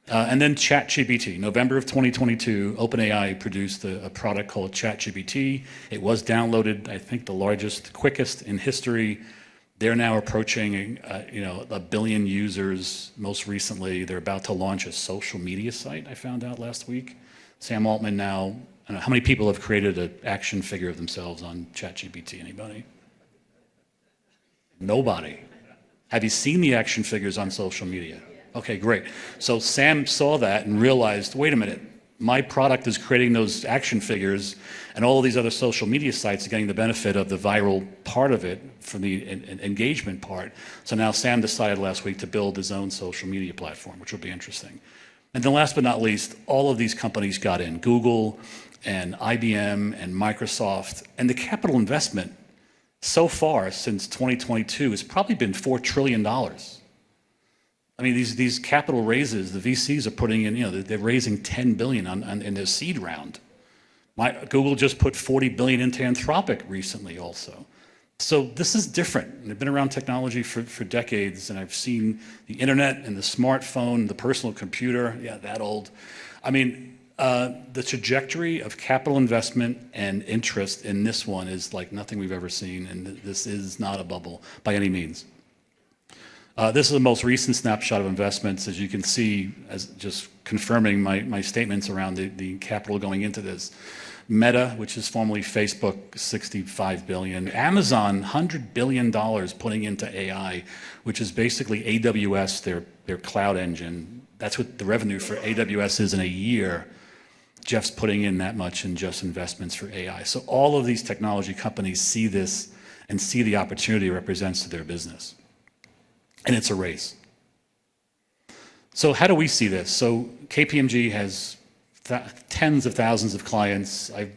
Speaker 4: And then ChatGPT. November of 2022, OpenAI produced a product called ChatGPT. It was downloaded, I think, the largest, quickest in history. They're now approaching, 1 billion users. Most recently, they're about to launch a social media site, I found out last week. Sam Altman now, I don't know, how many people have created an action figure of themselves on ChatGPT? Anybody? Nobody. Have you seen the action figures on social media? Okay, great. So Sam saw that and realized, wait a minute, my product is creating those action figures, and all of these other social media sites are getting the benefit of the viral part of it from the engagement part. So now Sam decided last week to build his own social media platform, which will be interesting. And then last but not least, all of these companies got in, Google and IBM and Microsoft, and the capital investment so far since 2022 has probably been $4 trillion. I mean, these capital raises, the VCs are putting in, they're raising $10 billion in their seed round. Google just put $40 billion into Anthropic recently also. So this is different. They've been around technology for decades, and I've seen the internet and the smartphone, the personal computer, that old. I mean, the trajectory of capital investment and interest in this one is like nothing we've ever seen, and this is not a bubble by any means. This is the most recent snapshot of investments, as you can see, as just confirming my statements around the capital going into this. Meta, which is formerly Facebook, $65 billion. Amazon, $100 billion putting into AI, which is basically AWS, their cloud engine. That's what the revenue for AWS is in a year. Jeff's putting in that much in just investments for AI. So all of these technology companies see this and see the opportunity it represents to their business. And it's a race. So how do we see this? So KPMG has tens of thousands of clients. I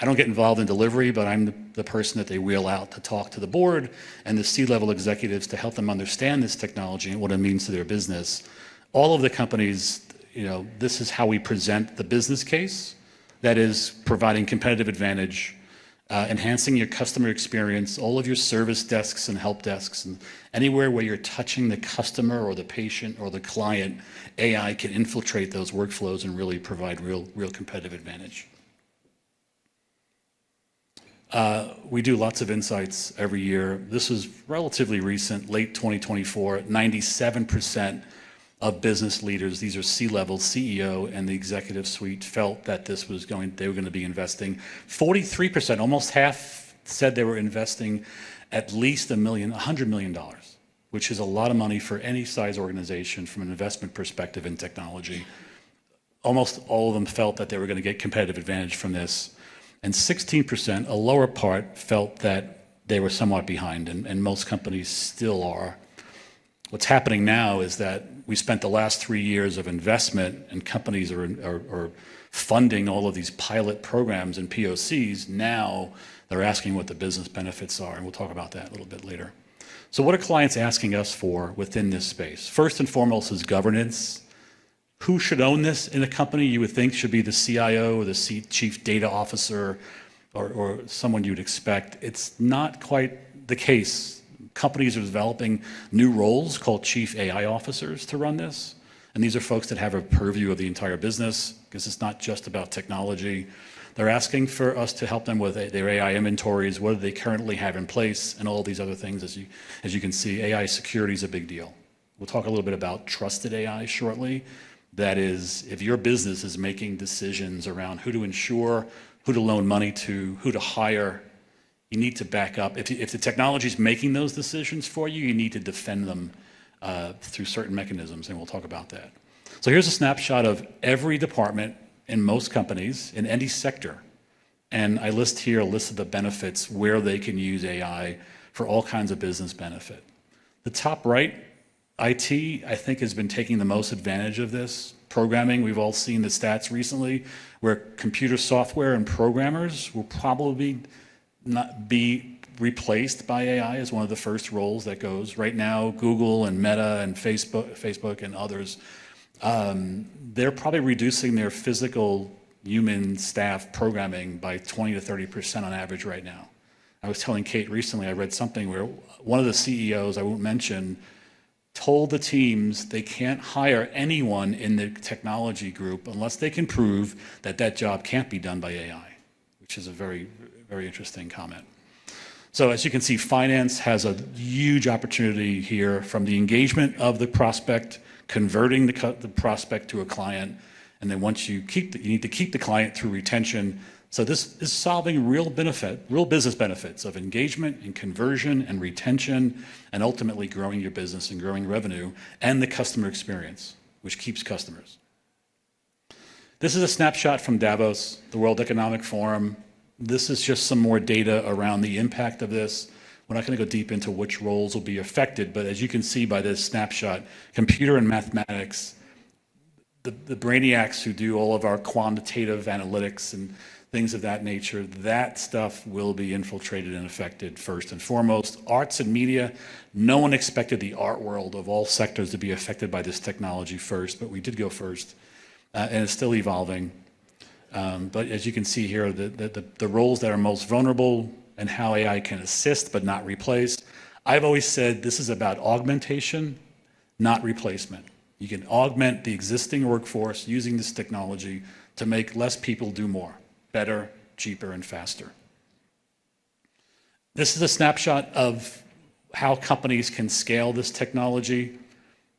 Speaker 4: don't get involved in delivery, but I'm the person that they wheel out to talk to the board and the C-level executives to help them understand this technology and what it means to their business. All of the companies, this is how we present the business case. That is providing competitive advantage, enhancing your customer experience, all of your service desks and help desks, and anywhere where you're touching the customer or the patient or the client, AI can infiltrate those workflows and really provide real competitive advantage. We do lots of insights every year. This is relatively recent, late 2024, 97% of business leaders, these are C-level, CEO, and the executive suite, felt that they were going to be investing. 43%, almost half, said they were investing at least $100 million, which is a lot of money for any size organization from an investment perspective in technology. Almost all of them felt that they were going to get competitive advantage from this. And 16%, a lower part, felt that they were somewhat behind, and most companies still are. What's happening now is that we spent the last 3 years of investment, and companies are funding all of these pilot programs and POCs. Now they're asking what the business benefits are, and we'll talk about that a little bit later. So what are clients asking us for within this space? First and foremost is governance. Who should own this in a company? You would think should be the CIO or the chief data officer or someone you'd expect. It's not quite the case. Companies are developing new roles called chief AI officers to run this. And these are folks that have a purview of the entire business, because it's not just about technology. They're asking for us to help them with their AI inventories, what do they currently have in place, and all these other things. As you can see, AI security is a big deal. We'll talk a little bit about trusted AI shortly. That is, if your business is making decisions around who to insure, who to loan money to, who to hire, you need to back up. If the technology is making those decisions for you, you need to defend them through certain mechanisms, and we'll talk about that. So here's a snapshot of every department in most companies in any sector. And I list here a list of the benefits where they can use AI for all kinds of business benefit. The top right, IT, I think, has been taking the most advantage of this. Programming, we've all seen the stats recently, where computer software and programmers will probably not be replaced by AI as one of the first roles that goes. Right now, Google and Meta and Facebook and others, they're probably reducing their physical human staff programming by 20 to 30% on average right now. I was telling Kate recently, I read something where one of the CEOs, I won't mention, told the teams they can't hire anyone in the technology group unless they can prove that that job can't be done by AI, which is a very, very interesting comment. So as you can see, finance has a huge opportunity here from the engagement of the prospect, converting the prospect to a client, and then once you need to keep the client through retention. So this is solving real business benefits of engagement and conversion and retention, and ultimately growing your business and growing revenue and the customer experience, which keeps customers. This is a snapshot from Davos, the World Economic Forum. This is just some more data around the impact of this. We're not going to go deep into which roles will be affected, but as you can see by this snapshot, computer and mathematics, the brainiacs who do all of our quantitative analytics and things of that nature, that stuff will be infiltrated and affected first and foremost. Arts and media, no one expected the art world of all sectors to be affected by this technology first, but we did go first, and it's still evolving. But as you can see here, the roles that are most vulnerable and how AI can assist but not replace. I've always said this is about augmentation, not replacement. You can augment the existing workforce using this technology to make less people do more, better, cheaper, and faster. This is a snapshot of how companies can scale this technology.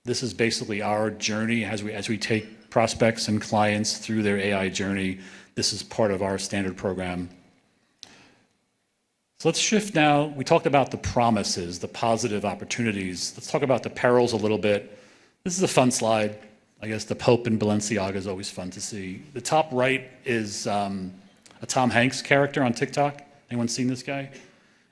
Speaker 4: This is basically our journey as we take prospects and clients through their AI journey. This is part of our standard program. So let's shift now. We talked about the promises, the positive opportunities. Let's talk about the perils a little bit. This is a fun slide. I guess the Pope in Balenciaga is always fun to see. The top right is a Tom Hanks character on TikTok. Anyone seen this guy?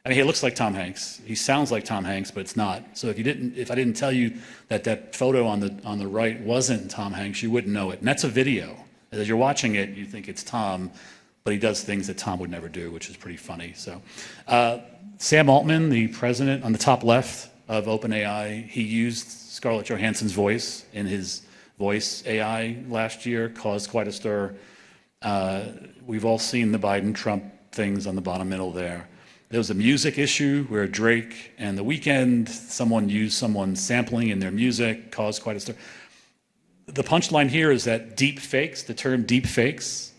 Speaker 4: I mean, he looks like Tom Hanks. He sounds like Tom Hanks, but it's not. So if I didn't tell you that photo on the right wasn't Tom Hanks, you wouldn't know it. And that's a video. As you're watching it, you think it's Tom, but he does things that Tom would never do, which is pretty funny. So, Sam Altman, the president on the top left of OpenAI, he used Scarlett Johansson's voice in his voice AI last year, caused quite a stir. We've all seen the Biden-Trump things on the bottom middle there. There was a music issue where Drake and The Weeknd, someone used someone's sampling in their music, caused quite a stir. The punchline here is that deep fakes, the term deep fakes,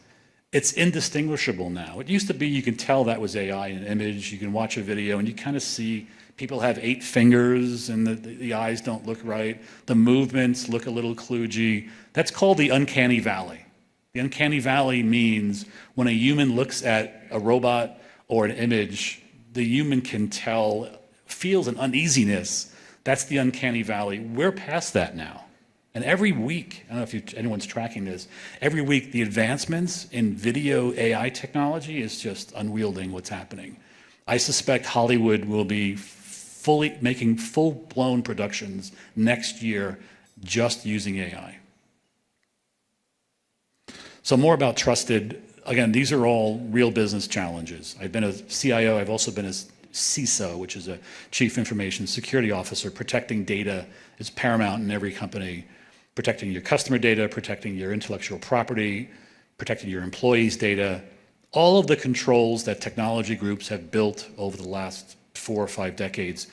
Speaker 4: it's indistinguishable now. It used to be you can tell that was AI in an image, you can watch a video and you kind of see people have 8 fingers and the eyes don't look right, the movements look a little kludgy. That's called the uncanny valley. The uncanny valley means when a human looks at a robot or an image, the human can tell, feels an uneasiness. That's the uncanny valley. We're past that now. And every week, I don't know if anyone's tracking this, every week the advancements in video AI technology is just unwielding what's happening. I suspect Hollywood will be making full-blown productions next year just using AI. So more about trusted. Again, these are all real business challenges. I've been a CIO, I've also been a CISO, which is a Chief Information Security Officer. Protecting data is paramount in every company. Protecting your customer data, protecting your intellectual property, protecting your employees' data. All of the controls that technology groups have built over the last 4 or 5 decades,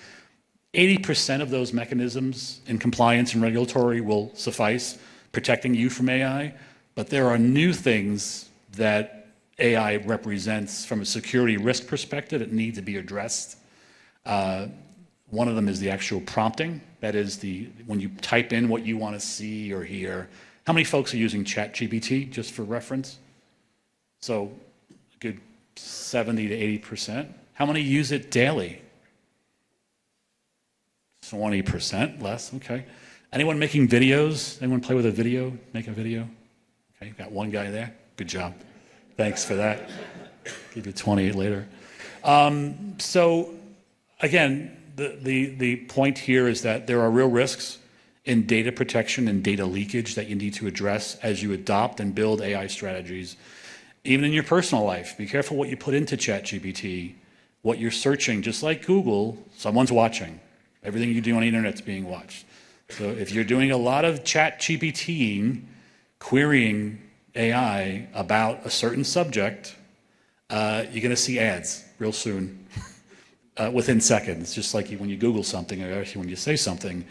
Speaker 4: 80% of those mechanisms in compliance and regulatory will suffice, protecting you from AI. But there are new things that AI represents from a security risk perspective that need to be addressed. One of them is the actual prompting. That is when you type in what you want to see or hear. How many folks are using ChatGPT, just for reference? So a good 70 to 80%. How many use it daily? 20% less, okay. Anyone making videos? Anyone play with a video, make a video? Okay, got one guy there. Good job. Thanks for that. Give you 28 later. So again, the point here is that there are real risks in data protection and data leakage that you need to address as you adopt and build AI strategies. Even in your personal life, be careful what you put into ChatGPT, what you're searching. Just like Google, someone's watching. Everything you do on the internet is being watched. So if you're doing a lot of ChatGPTing, querying AI about a certain subject, you're going to see ads real soon, within seconds. Just like when you Google something, or actually when you say something,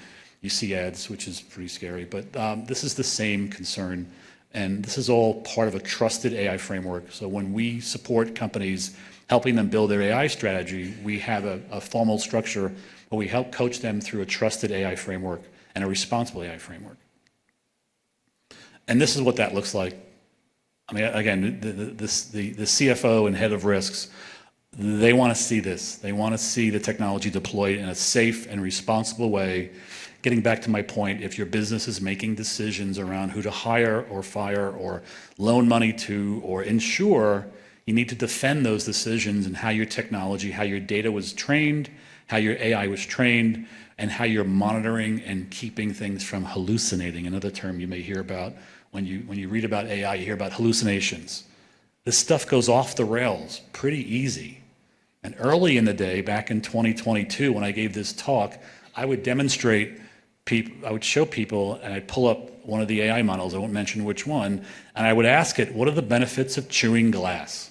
Speaker 4: you see ads, which is pretty scary. But this is the same concern. And this is all part of a trusted AI framework. So when we support companies helping them build their AI strategy, we have a formal structure where we help coach them through a trusted AI framework and a responsible AI framework. And this is what that looks like. I mean, again, the CFO and head of risks, they want to see this. They want to see the technology deployed in a safe and responsible way. Getting back to my point, if your business is making decisions around who to hire or fire or loan money to or insure, you need to defend those decisions and how your technology, how your data was trained, how your AI was trained, and how you're monitoring and keeping things from hallucinating. Another term you may hear about when you read about AI, you hear about hallucinations. This stuff goes off the rails pretty easy. And early in the day, back in 2022, when I gave this talk, I would demonstrate I would show people, and I'd pull up one of the AI models, I won't mention which one, and I would ask it, what are the benefits of chewing glass?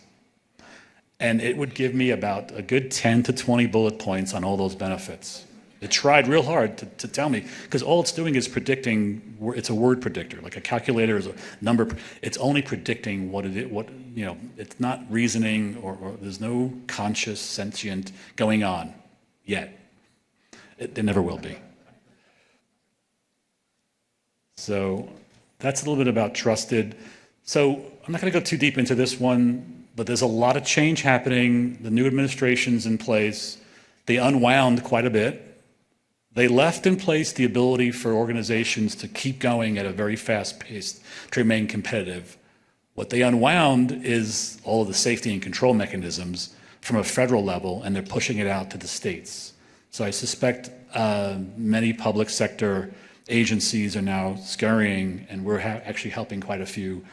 Speaker 4: And it would give me about a good 10 to 20 bullet points on all those benefits. It tried real hard to tell me, because all it's doing is predicting, it's a word predictor, like a calculator is a number, it's only predicting it's not reasoning or there's no conscious, sentient going on yet. It never will be. So that's a little bit about trusted. So I'm not going to go too deep into this one, but there's a lot of change happening. The new administration's in place. They unwound quite a bit. They left in place the ability for organizations to keep going at a very fast pace to remain competitive. What they unwound is all of the safety and control mechanisms from a federal level, and they're pushing it out to the states. So I suspect many public sector agencies are now scurrying, and we're actually helping quite a few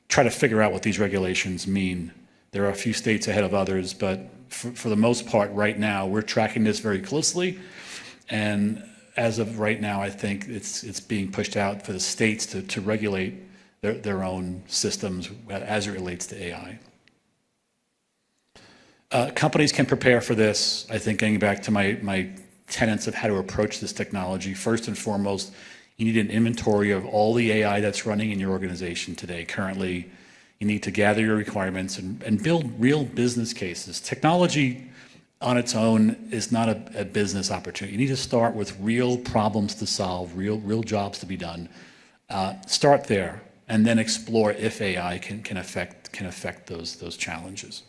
Speaker 4: try to figure out what these regulations mean. There are a few states ahead of others, but for the most part right now, we're tracking this very closely. And as of right now, I think it's being pushed out for the states to regulate their own systems as it relates to AI. Companies can prepare for this. I think getting back to my tenets of how to approach this technology, first and foremost, you need an inventory of all the AI that's running in your organization today. Currently, you need to gather your requirements and build real business cases. Technology on its own is not a business opportunity. You need to start with real problems to solve, real jobs to be done. Start there, and then explore if AI can affect those challenges.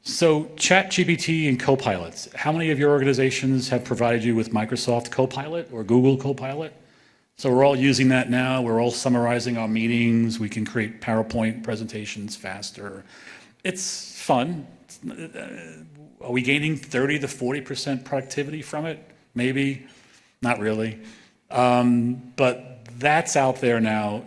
Speaker 4: So ChatGPT and Copilots. How many of your organizations have provided you with Microsoft Copilot or Google Copilot? So we're all using that now. We're all summarizing our meetings. We can create PowerPoint presentations faster. It's fun. Are we gaining 30 to 40% productivity from it? Maybe, not really. But that's out there now.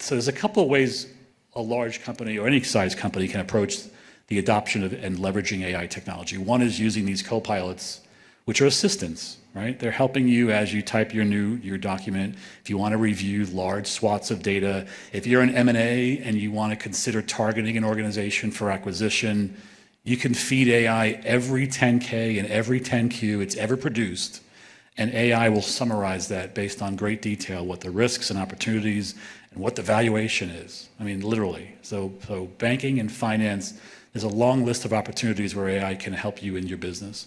Speaker 4: So there's a couple of ways a large company or any size company can approach the adoption of and leveraging AI technology. One is using these copilots, which are assistants, right? They're helping you as you type your document. If you want to review large swaths of data, if you're an M&A and you want to consider targeting an organization for acquisition, you can feed AI every 10K and every 10Q it's ever produced, and AI will summarize that based on great detail, what the risks and opportunities and what the valuation is. I mean, literally. So banking and finance, there's a long list of opportunities where AI can help you in your business.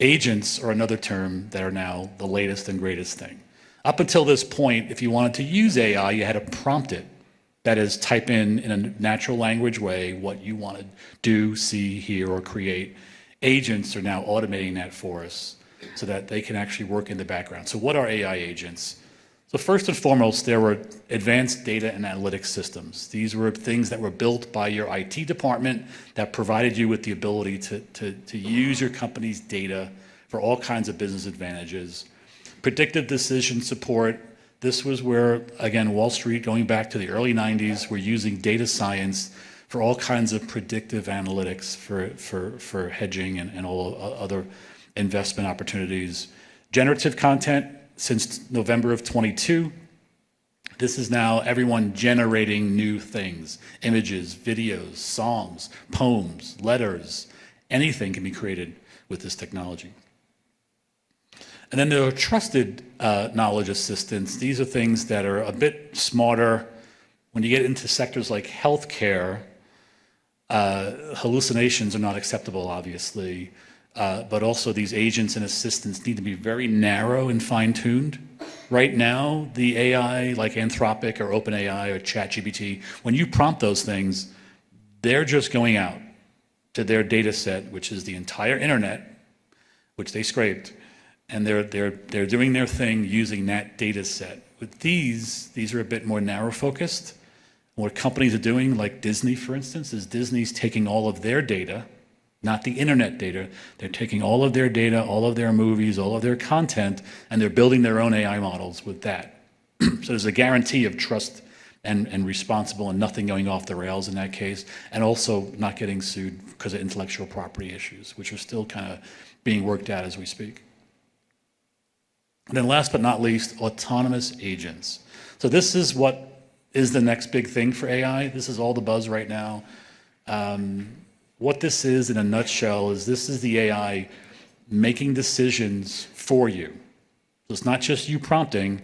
Speaker 4: Agents are another term that are now the latest and greatest thing. Up until this point, if you wanted to use AI, you had to prompt it. That is, type in a natural language way what you want to do, see, hear, or create. Agents are now automating that for us so that they can actually work in the background. So what are AI agents? So first and foremost, there were advanced data and analytics systems. These were things that were built by your IT department that provided you with the ability to use your company's data for all kinds of business advantages. Predictive decision support. This was where, again, Wall Street, going back to the early 90s, were using data science for all kinds of predictive analytics for hedging and all other investment opportunities. Generative content. Since November of 22, this is now everyone generating new things, images, videos, songs, poems, letters, anything can be created with this technology. And then there are trusted knowledge assistants. These are things that are a bit smarter. When you get into sectors like healthcare, hallucinations are not acceptable, obviously, but also these agents and assistants need to be very narrow and fine-tuned. Right now, the AI, like Anthropic or OpenAI or ChatGPT, when you prompt those things, they're just going out to their data set, which is the entire internet, which they scraped, and they're doing their thing using that data set. With these are a bit more narrow focused. What companies are doing, like Disney, for instance, is Disney's taking all of their data, not the internet data. They're taking all of their data, all of their movies, all of their content, and they're building their own AI models with that. So there's a guarantee of trust and responsible and nothing going off the rails in that case, and also not getting sued because of intellectual property issues, which are still kind of being worked out as we speak. And then last but not least, autonomous agents. So this is what is the next big thing for AI. This is all the buzz right now. What this is in a nutshell is this is the AI making decisions for you. So it's not just you prompting.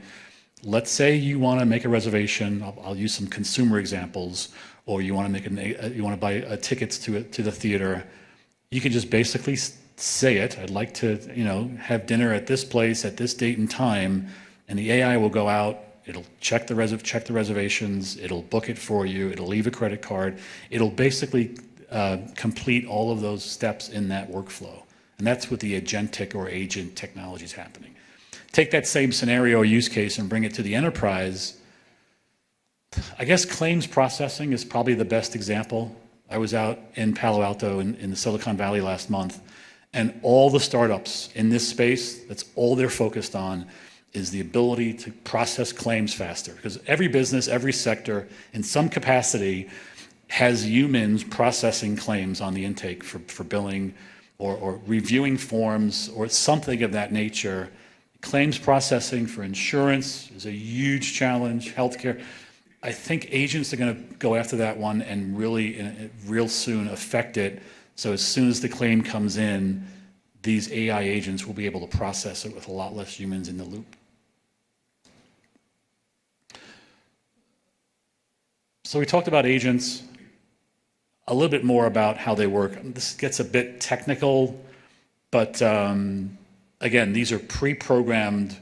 Speaker 4: Let's say you want to make a reservation. I'll use some consumer examples, or you want to buy tickets to the theater. You can just basically say it. I'd like to, have dinner at this place at this date and time, and the AI will go out. It'll check the reservations. It'll book it for you. It'll leave a credit card. It'll basically complete all of those steps in that workflow, and that's what the agentic or agent technology is happening. Take that same scenario or use case and bring it to the enterprise. I guess claims processing is probably the best example. I was out in Palo Alto in the Silicon Valley last month, and all the startups in this space, that's all they're focused on, is the ability to process claims faster. Because every business, every sector, in some capacity, has humans processing claims on the intake for billing or reviewing forms or something of that nature. Claims processing for insurance is a huge challenge. Healthcare. I think agents are going to go after that one and really, real soon affect it. So as soon as the claim comes in, these AI agents will be able to process it with a lot less humans in the loop. So we talked about agents, a little bit more about how they work. This gets a bit technical, but again, these are pre-programmed.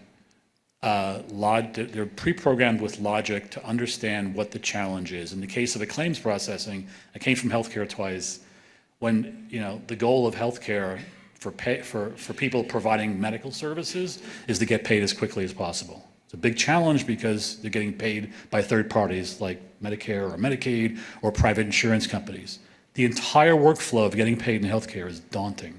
Speaker 4: They're pre-programmed with logic to understand what the challenge is. In the case of the claims processing, I came from healthcare twice. When the goal of healthcare for people providing medical services is to get paid as quickly as possible. It's a big challenge because they're getting paid by third parties like Medicare or Medicaid or private insurance companies. The entire workflow of getting paid in healthcare is daunting.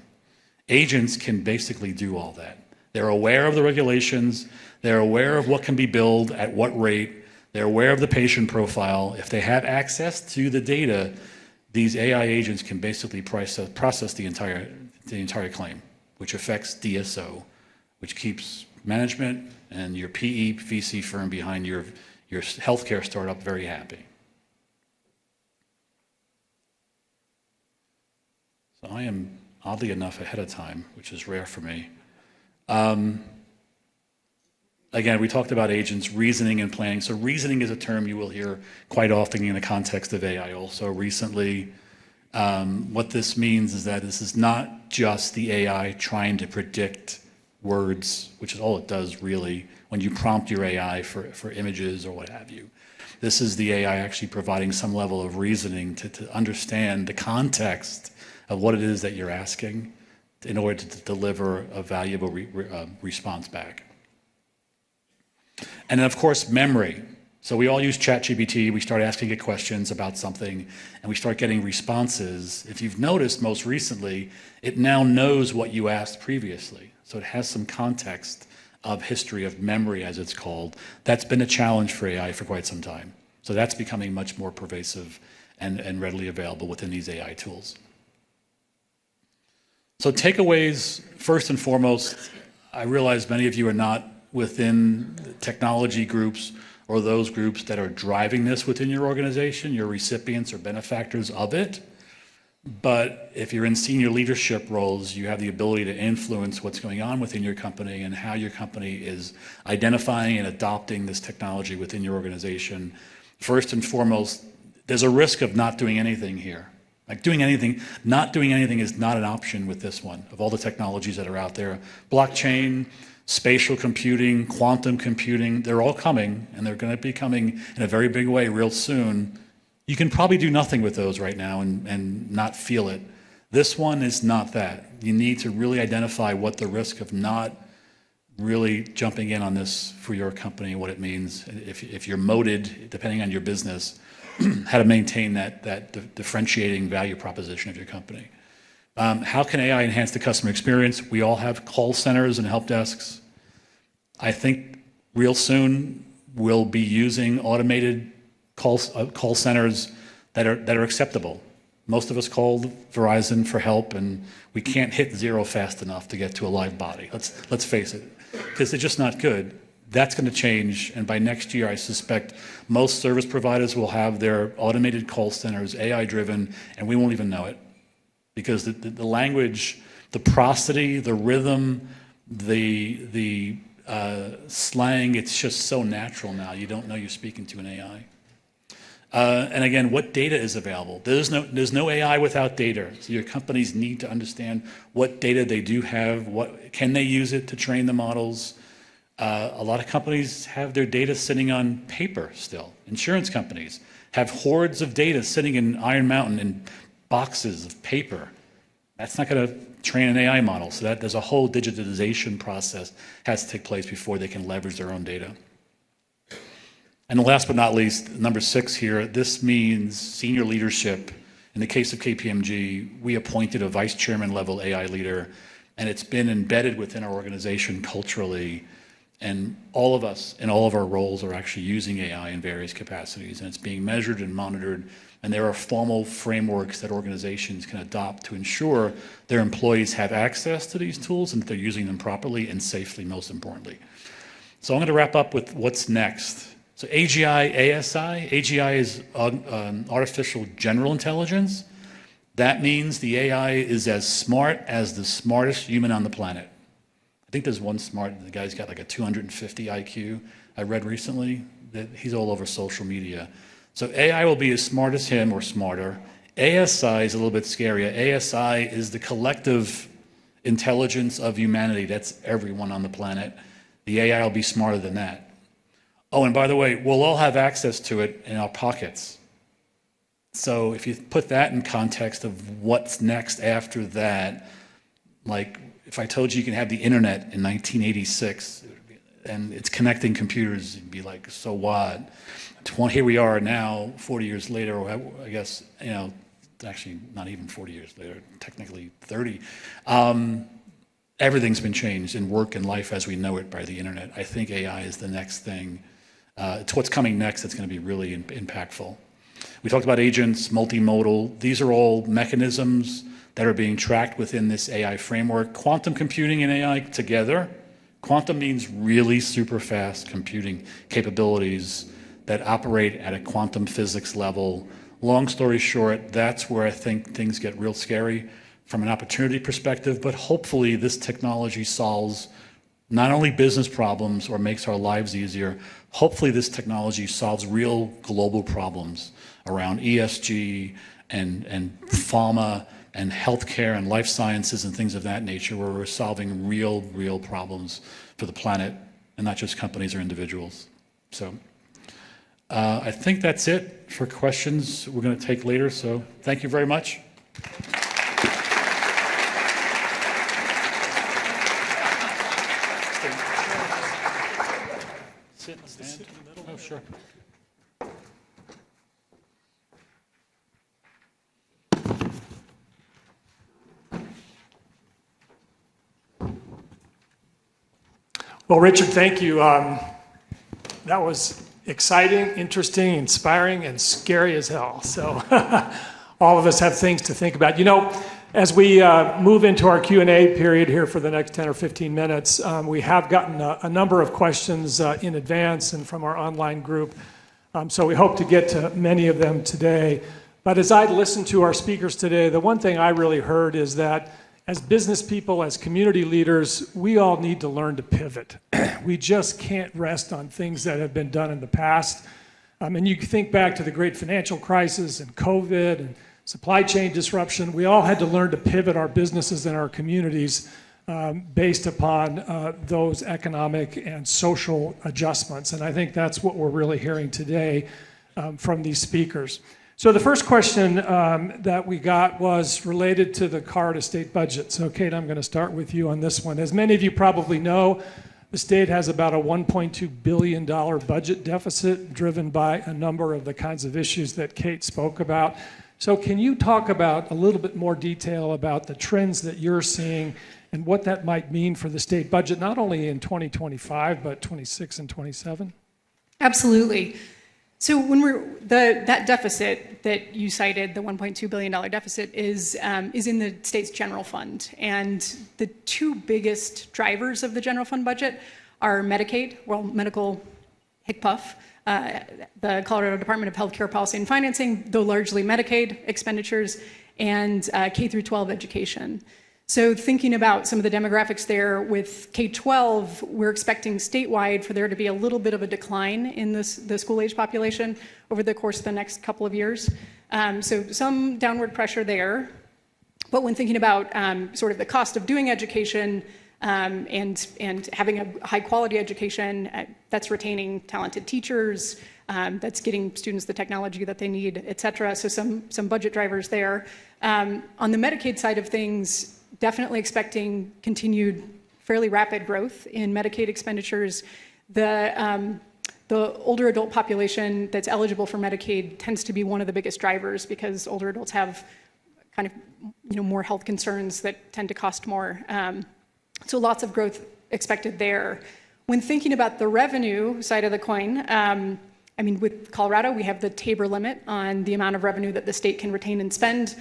Speaker 4: Agents can basically do all that. They're aware of the regulations. They're aware of what can be billed at what rate. They're aware of the patient profile. If they have access to the data, these AI agents can basically process the entire claim, which affects DSO, which keeps management and your PE VC firm behind your healthcare startup very happy. So I am oddly enough ahead of time, which is rare for me. Again, we talked about agents, reasoning and planning. So reasoning is a term you will hear quite often in the context of AI also recently. What this means is that this is not just the AI trying to predict words, which is all it does really when you prompt your AI for images or what have you. This is the AI actually providing some level of reasoning to understand the context of what it is that you're asking in order to deliver a valuable response back. And then, of course, memory. So we all use ChatGPT. We start asking it questions about something, and we start getting responses. If you've noticed most recently, it now knows what you asked previously. So it has some context of history of memory, as it's called. That's been a challenge for AI for quite some time. So that's becoming much more pervasive and readily available within these AI tools. So takeaways, first and foremost, I realize many of you are not within technology groups or those groups that are driving this within your organization. You're recipients or benefactors of it. But if you're in senior leadership roles, you have the ability to influence what's going on within your company and how your company is identifying and adopting this technology within your organization. First and foremost, there's a risk of not doing anything here. Like not doing anything is not an option with this one, of all the technologies that are out there. Blockchain, spatial computing, quantum computing, they're all coming, and they're going to be coming in a very big way real soon. You can probably do nothing with those right now and not feel it. This one is not that. You need to really identify what the risk of not really jumping in on this for your company, what it means, if you're moated, depending on your business, how to maintain that differentiating value proposition of your company. How can AI enhance the customer experience? We all have call centers and help desks. I think real soon we'll be using automated call centers that are acceptable. Most of us call Verizon for help, and we can't hit 0 fast enough to get to a live body. Let's face it, because they're just not good. That's going to change, and by next year, I suspect most service providers will have their automated call centers AI-driven, and we won't even know it, because the language, the prosody, the rhythm, the slang, it's just so natural now. You don't know you're speaking to an AI. And again, what data is available? There's no AI without data. So your companies need to understand what data they do have. Can they use it to train the models? A lot of companies have their data sitting on paper still. Insurance companies have hordes of data sitting in Iron Mountain in boxes of paper. That's not going to train an AI model. So there's a whole digitization process has to take place before they can leverage their own data. And last but not least, number 6 here, this means senior leadership. In the case of KPMG, we appointed a vice chairman level AI leader, and it's been embedded within our organization culturally. And all of us in all of our roles are actually using AI in various capacities, and it's being measured and monitored. And there are formal frameworks that organizations can adopt to ensure their employees have access to these tools and that they're using them properly and safely, most importantly. So I'm going to wrap up with what's next. So AGI, ASI, AGI is artificial general intelligence. That means the AI is as smart as the smartest human on the planet. I think there's one the guy's got like a 250 IQ, I read recently, that he's all over social media. So AI will be as smart as him or smarter. ASI is a little bit scarier. ASI is the collective intelligence of humanity. That's everyone on the planet. The AI will be smarter than that. Oh, and by the way, we'll all have access to it in our pockets. So if you put that in context of what's next after that, like if I told you can have the internet in 1986 and it's connecting computers, you'd be like, so what? Here we are now, 40 years later, or I guess, actually not even 40 years later, technically 30. Everything's been changed in work and life as we know it by the internet. I think AI is the next thing. It's what's coming next that's going to be really impactful. We talked about agents, multimodal. These are all mechanisms that are being tracked within this AI framework. Quantum computing and AI together. Quantum means really super fast computing capabilities that operate at a quantum physics level. Long story short, that's where I think things get real scary from an opportunity perspective, but hopefully this technology solves not only business problems or makes our lives easier, hopefully this technology solves real global problems around ESG and pharma and healthcare and life sciences and things of that nature, where we're solving real problems for the planet and not just companies or individuals. So I think that's it for questions we're going to take later. So thank you very much. Sit, stand. Oh, sure.
Speaker 1: Well, Richard, thank you. That was exciting, interesting, inspiring, and scary as hell. So all of us have things to think about. As we move into our Q&A period here for the next 10 or 15 minutes, we have gotten a number of questions in advance and from our online group. So we hope to get to many of them today. But as I listened to our speakers today, the one thing I really heard is that as business people, as community leaders, we all need to learn to pivot. We just can't rest on things that have been done in the past. And you think back to the great financial crisis and COVID and supply chain disruption. We all had to learn to pivot our businesses and our communities based upon those economic and social adjustments. And I think that's what we're really hearing today from these speakers. So the first question that we got was related to the Colorado state budget. So Kate, I'm going to start with you on this one. As many of you probably know, the state has about a $1.2 billion budget deficit driven by a number of the kinds of issues that Kate spoke about. So can you talk about a little bit more detail about the trends that you're seeing and what that might mean for the state budget, not only in 2025, but 26 and 27?
Speaker 2: Absolutely. So when that deficit that you cited, the $1.2 billion deficit, is in the state's general fund. And the two biggest drivers of the general fund budget are Medicaid, well, medical HCPF, the Colorado Department of Healthcare Policy and Financing, though largely Medicaid expenditures, and K through 12 education. So thinking about some of the demographics there with K-12, we're expecting statewide for there to be a little bit of a decline in the school-age population over the course of the next couple of years. So some downward pressure there. But when thinking about sort of the cost of doing education and having a high-quality education, that's retaining talented teachers, that's getting students the technology that they need, et cetera. So some budget drivers there. On the Medicaid side of things, definitely expecting continued fairly rapid growth in Medicaid expenditures. The older adult population that's eligible for Medicaid tends to be one of the biggest drivers because older adults have kind of more health concerns that tend to cost more. So lots of growth expected there. When thinking about the revenue side of the coin, I mean, with Colorado, we have the Tabor limit on the amount of revenue that the state can retain and spend.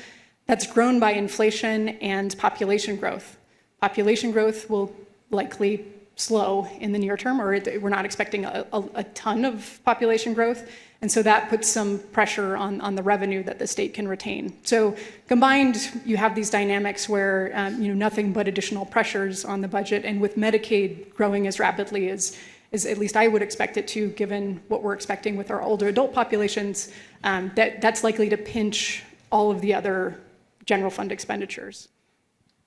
Speaker 2: That's grown by inflation and population growth. Population growth will likely slow in the near term, or we're not expecting a ton of population growth. And so that puts some pressure on the revenue that the state can retain. So combined, you have these dynamics where nothing but additional pressures on the budget. And with Medicaid growing as rapidly as at least I would expect it to, given what we're expecting with our older adult populations, that's likely to pinch all of the other general fund expenditures.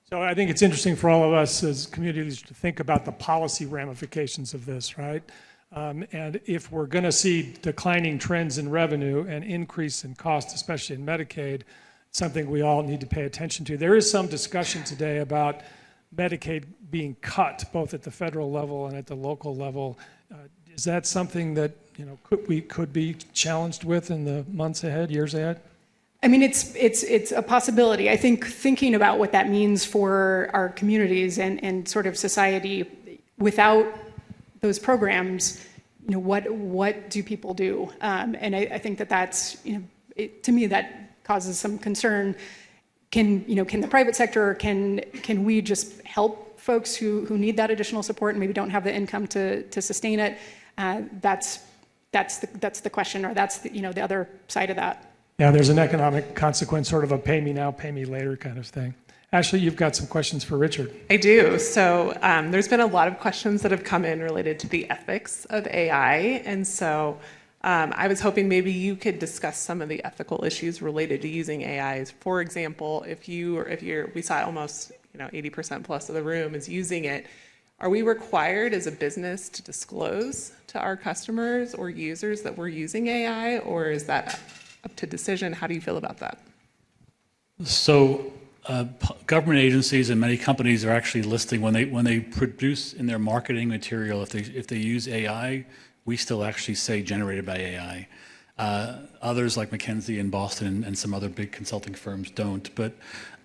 Speaker 1: So I think it's interesting for all of us as communities to think about the policy ramifications of this, right? And if we're going to see declining trends in revenue and increase in cost, especially in Medicaid, something we all need to pay attention to. There is some discussion today about Medicaid being cut both at the federal level and at the local level. Is that something that could be challenged with in the months ahead, years ahead?
Speaker 2: I mean, it's a possibility. I think thinking about what that means for our communities and sort of society, without those programs, what do people do? And I think that's to me that causes some concern. Can the private sector, can we just help folks who need that additional support and maybe don't have the income to sustain it? That's the question, or that's the other side of that.
Speaker 1: Yeah, there's an economic consequence, sort of a pay me now, pay me later kind of thing. Ashley, you've got some questions for Richard.
Speaker 3: I do. So there's been a lot of questions that have come in related to the ethics of AI. And so I was hoping maybe you could discuss some of the ethical issues related to using AIs. For example, we saw almost 80% plus of the room is using it. Are we required as a business to disclose to our customers or users that we're using AI, or is that up to decision? How do you feel about that?
Speaker 4: So government agencies and many companies are actually listing when they produce in their marketing material, if they use AI, we still actually say generated by AI. Others like McKinsey in Boston and some other big consulting firms don't. But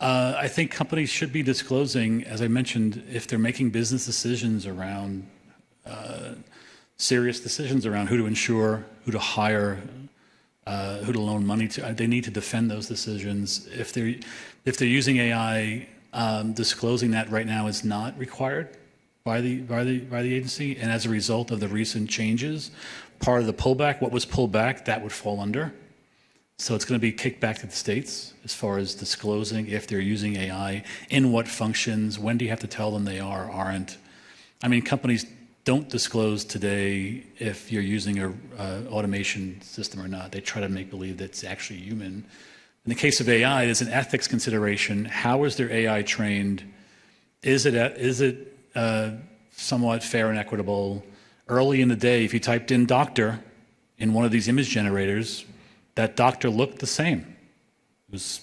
Speaker 4: I think companies should be disclosing, as I mentioned, if they're making business decisions around serious decisions around who to insure, who to hire, who to loan money to. They need to defend those decisions. If they're using AI, disclosing that right now is not required by the agency. And as a result of the recent changes, part of the pullback, what was pulled back, that would fall under. So it's going to be kicked back to the states as far as disclosing if they're using AI, in what functions, when do you have to tell them they are or aren't. I mean, companies don't disclose today if you're using a automation system or not. They try to make believe that it's actually human. In the case of AI, there's an ethics consideration. How is their AI trained? Is it somewhat fair and equitable? Early in the day, if you typed in doctor in one of these image generators, that doctor looked the same. It was,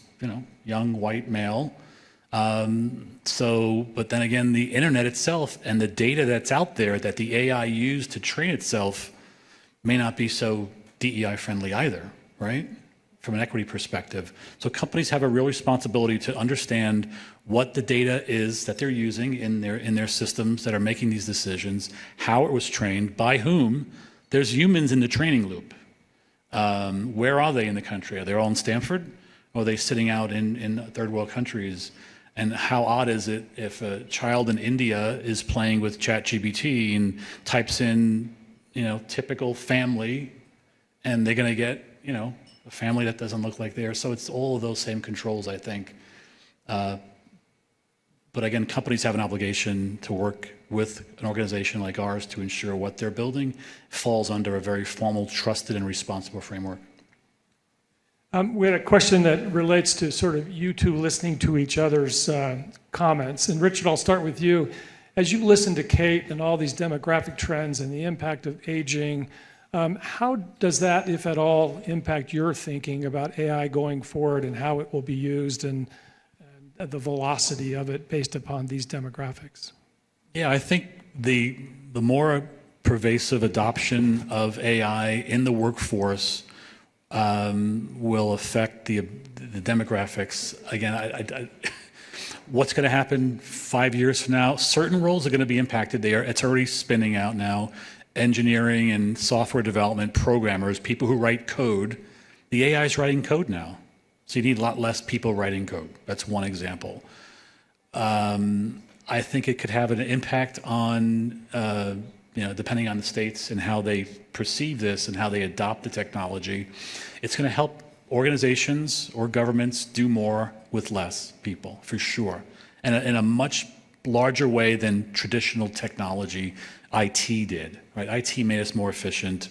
Speaker 4: young, white male. But then again, the internet itself and the data that's out there that the AI used to train itself may not be so DEI friendly either, right? From an equity perspective. So companies have a real responsibility to understand what the data is that they're using in their systems that are making these decisions, how it was trained, by whom. There's humans in the training loop. Where are they in the country? Are they all in Stanford? Or are they sitting out in third world countries? And how odd is it if a child in India is playing with ChatGPT and types in, typical family, and they're going to get, a family that doesn't look like theirs. So it's all of those same controls, I think. But again, companies have an obligation to work with an organization like ours to ensure what they're building falls under a very formal, trusted, and responsible framework.
Speaker 1: We had a question that relates to sort of you two listening to each other's comments. And Richard, I'll start with you. As you listen to Kate and all these demographic trends and the impact of aging, how does that, if at all, impact your thinking about AI going forward and how it will be used and the velocity of it based upon these demographics?
Speaker 4: Yeah, I think the more pervasive adoption of AI in the workforce will affect the demographics. Again, what's going to happen 5 years from now? Certain roles are going to be impacted there. It's already spinning out now. Engineering and software development, programmers, people who write code. The AI is writing code now. So you need a lot less people writing code. That's one example. I think it could have an impact on, depending on the states and how they perceive this and how they adopt the technology. It's going to help organizations or governments do more with less people, for sure, and in a much larger way than traditional technology IT did. Right? IT made us more efficient.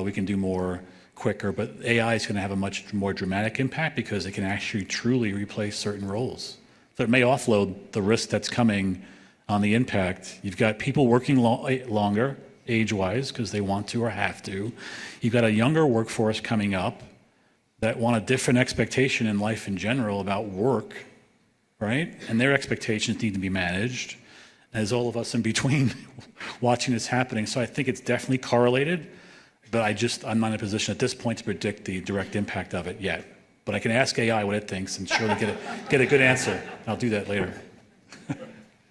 Speaker 4: We can do more quicker, but AI is going to have a much more dramatic impact because it can actually truly replace certain roles. So it may offload the risk that's coming on the impact. You've got people working longer, age-wise, because they want to or have to. You've got a younger workforce coming up that want a different expectation in life in general about work, right? And their expectations need to be managed, as all of us in between watching this happening. So I think it's definitely correlated, but I'm not in a position at this point to predict the direct impact of it yet. But I can ask AI what it thinks and surely get a good answer. I'll do that later.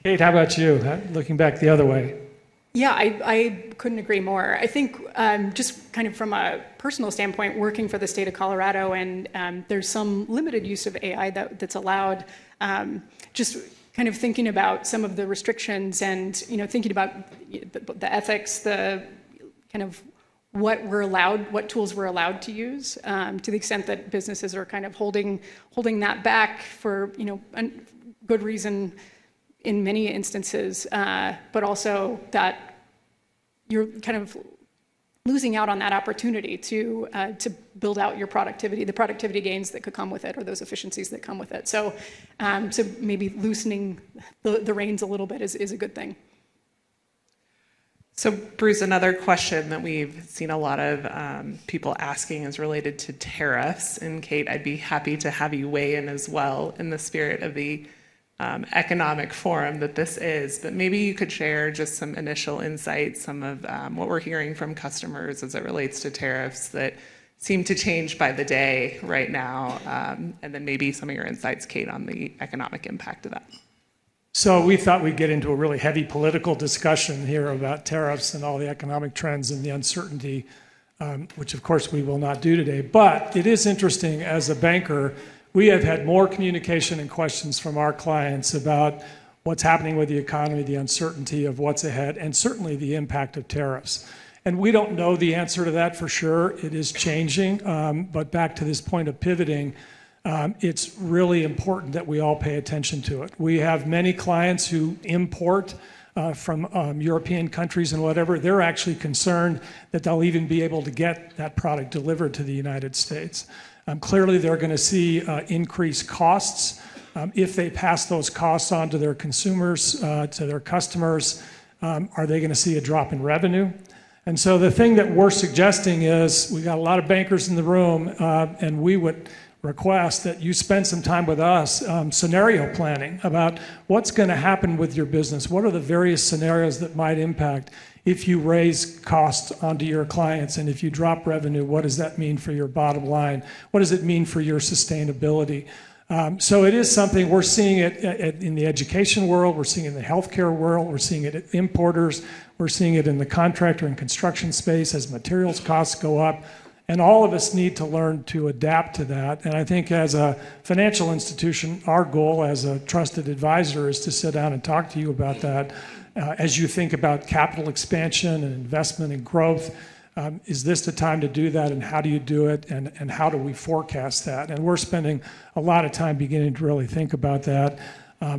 Speaker 1: Kate, how about you? Looking back the other way.
Speaker 2: Yeah, I couldn't agree more. I think just kind of from a personal standpoint, working for the state of Colorado, and there's some limited use of AI that's allowed. Just kind of thinking about some of the restrictions and thinking about the ethics, the kind of what tools we're allowed to use, to the extent that businesses are kind of holding that back for good reason in many instances, but also that you're kind of losing out on that opportunity to build out your productivity, the productivity gains that could come with it, or those efficiencies that come with it. So maybe loosening the reins a little bit is a good thing.
Speaker 3: So Bruce, another question that we've seen a lot of people asking is related to tariffs. And Kate, I'd be happy to have you weigh in as well in the spirit of the economic forum that this is. But maybe you could share just some initial insights, some of what we're hearing from customers as it relates to tariffs that seem to change by the day right now. And then maybe some of your insights, Kate, on the economic impact of that.
Speaker 1: So we thought we'd get into a really heavy political discussion here about tariffs and all the economic trends and the uncertainty, which of course we will not do today. But it is interesting, as a banker, we have had more communication and questions from our clients about what's happening with the economy, the uncertainty of what's ahead, and certainly the impact of tariffs. And we don't know the answer to that for sure. It is changing. But back to this point of pivoting, it's really important that we all pay attention to it. We have many clients who import from European countries and whatever. They're actually concerned that they'll even be able to get that product delivered to the United States. Clearly, they're going to see increased costs. If they pass those costs on to their consumers, to their customers, are they going to see a drop in revenue? And so the thing that we're suggesting is, we got a lot of bankers in the room, and we would request that you spend some time with us scenario planning about what's going to happen with your business. What are the various scenarios that might impact if you raise costs onto your clients, and if you drop revenue, what does that mean for your bottom line? What does it mean for your sustainability? So it is something, we're seeing it in the education world, we're seeing it in the healthcare world, we're seeing it at importers, we're seeing it in the contractor and construction space as materials costs go up. And all of us need to learn to adapt to that. And I think as a financial institution, our goal as a trusted advisor is to sit down and talk to you about that. As you think about capital expansion and investment and growth, is this the time to do that, and how do you do it, and how do we forecast that? And we're spending a lot of time beginning to really think about that.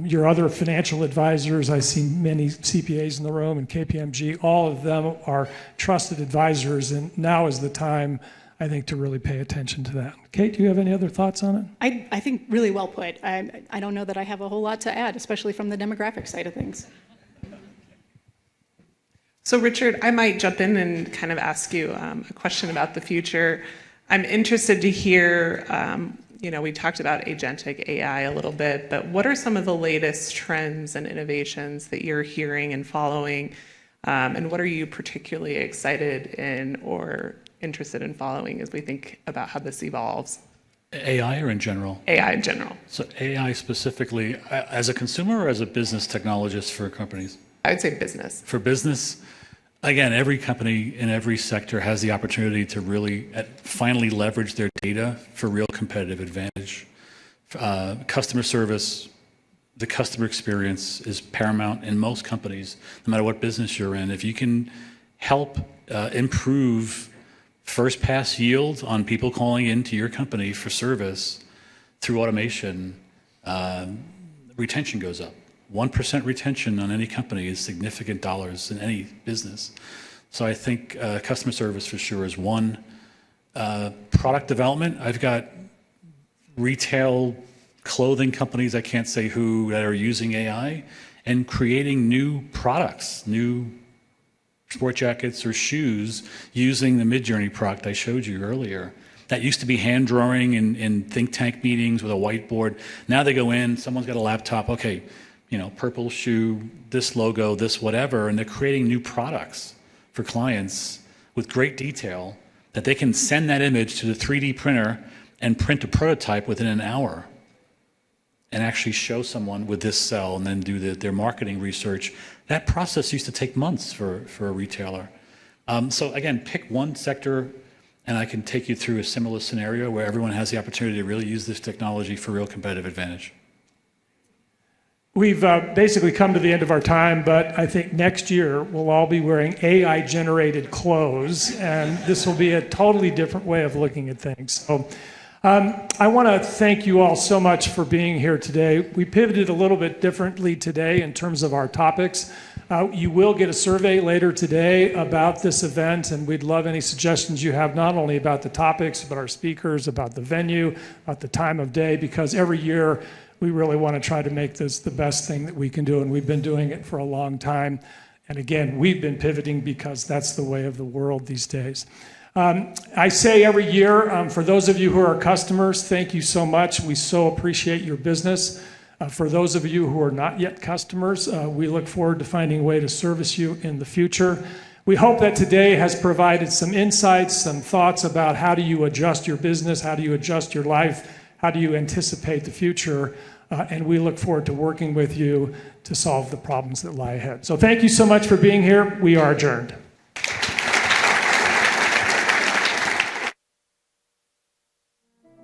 Speaker 1: Your other financial advisors, I see many CPAs in the room and KPMG, all of them are trusted advisors, and now is the time, I think, to really pay attention to that. Kate, do you have any other thoughts on it?
Speaker 2: I think really well put. I don't know that I have a whole lot to add, especially from the demographic side of things.
Speaker 3: So Richard, I might jump in and kind of ask you a question about the future. I'm interested to hear, we talked about agentic AI a little bit, but what are some of the latest trends and innovations that you're hearing and following? And what are you particularly excited in or interested in following as we think about how this evolves?
Speaker 4: AI or in general?
Speaker 3: AI in general.
Speaker 4: So AI specifically, as a consumer or as a business technologist for companies?
Speaker 3: I would say business. For
Speaker 4: business, again, every company in every sector has the opportunity to really finally leverage their data for real competitive advantage. Customer service, the customer experience is paramount in most companies, no matter what business you're in. If you can help improve first pass yield on people calling into your company for service through automation, retention goes up. 1% retention on any company is significant dollars in any business. So I think customer service for sure is one. Product development, I've got retail clothing companies, I can't say who, that are using AI and creating new products, new sport jackets or shoes using the Midjourney product I showed you earlier. That used to be hand drawing in think tank meetings with a whiteboard. Now they go in, someone's got a laptop, okay, purple shoe, this logo, this whatever, and they're creating new products for clients with great detail that they can send that image to the 3D printer and print a prototype within an hour and actually show someone with this cell and then do their marketing research. That process used to take months for a retailer. So again, pick one sector and I can take you through a similar scenario where everyone has the opportunity to really use this technology for real competitive advantage.
Speaker 1: We've basically come to the end of our time, but I think next year we'll all be wearing AI-generated clothes, and this will be a totally different way of looking at things. So I want to thank you all so much for being here today. We pivoted a little bit differently today in terms of our topics. You will get a survey later today about this event, and we'd love any suggestions you have, not only about the topics, but our speakers, about the venue, about the time of day, because every year we really want to try to make this the best thing that we can do, and we've been doing it for a long time. And again, we've been pivoting because that's the way of the world these days. I say every year, for those of you who are customers, thank you so much. We so appreciate your business. For those of you who are not yet customers, we look forward to finding a way to service you in the future. We hope that today has provided some insights, some thoughts about how do you adjust your business, how do you adjust your life, how do you anticipate the future, and we look forward to working with you to solve the problems that lie ahead. So thank you so much for being here. We are adjourned.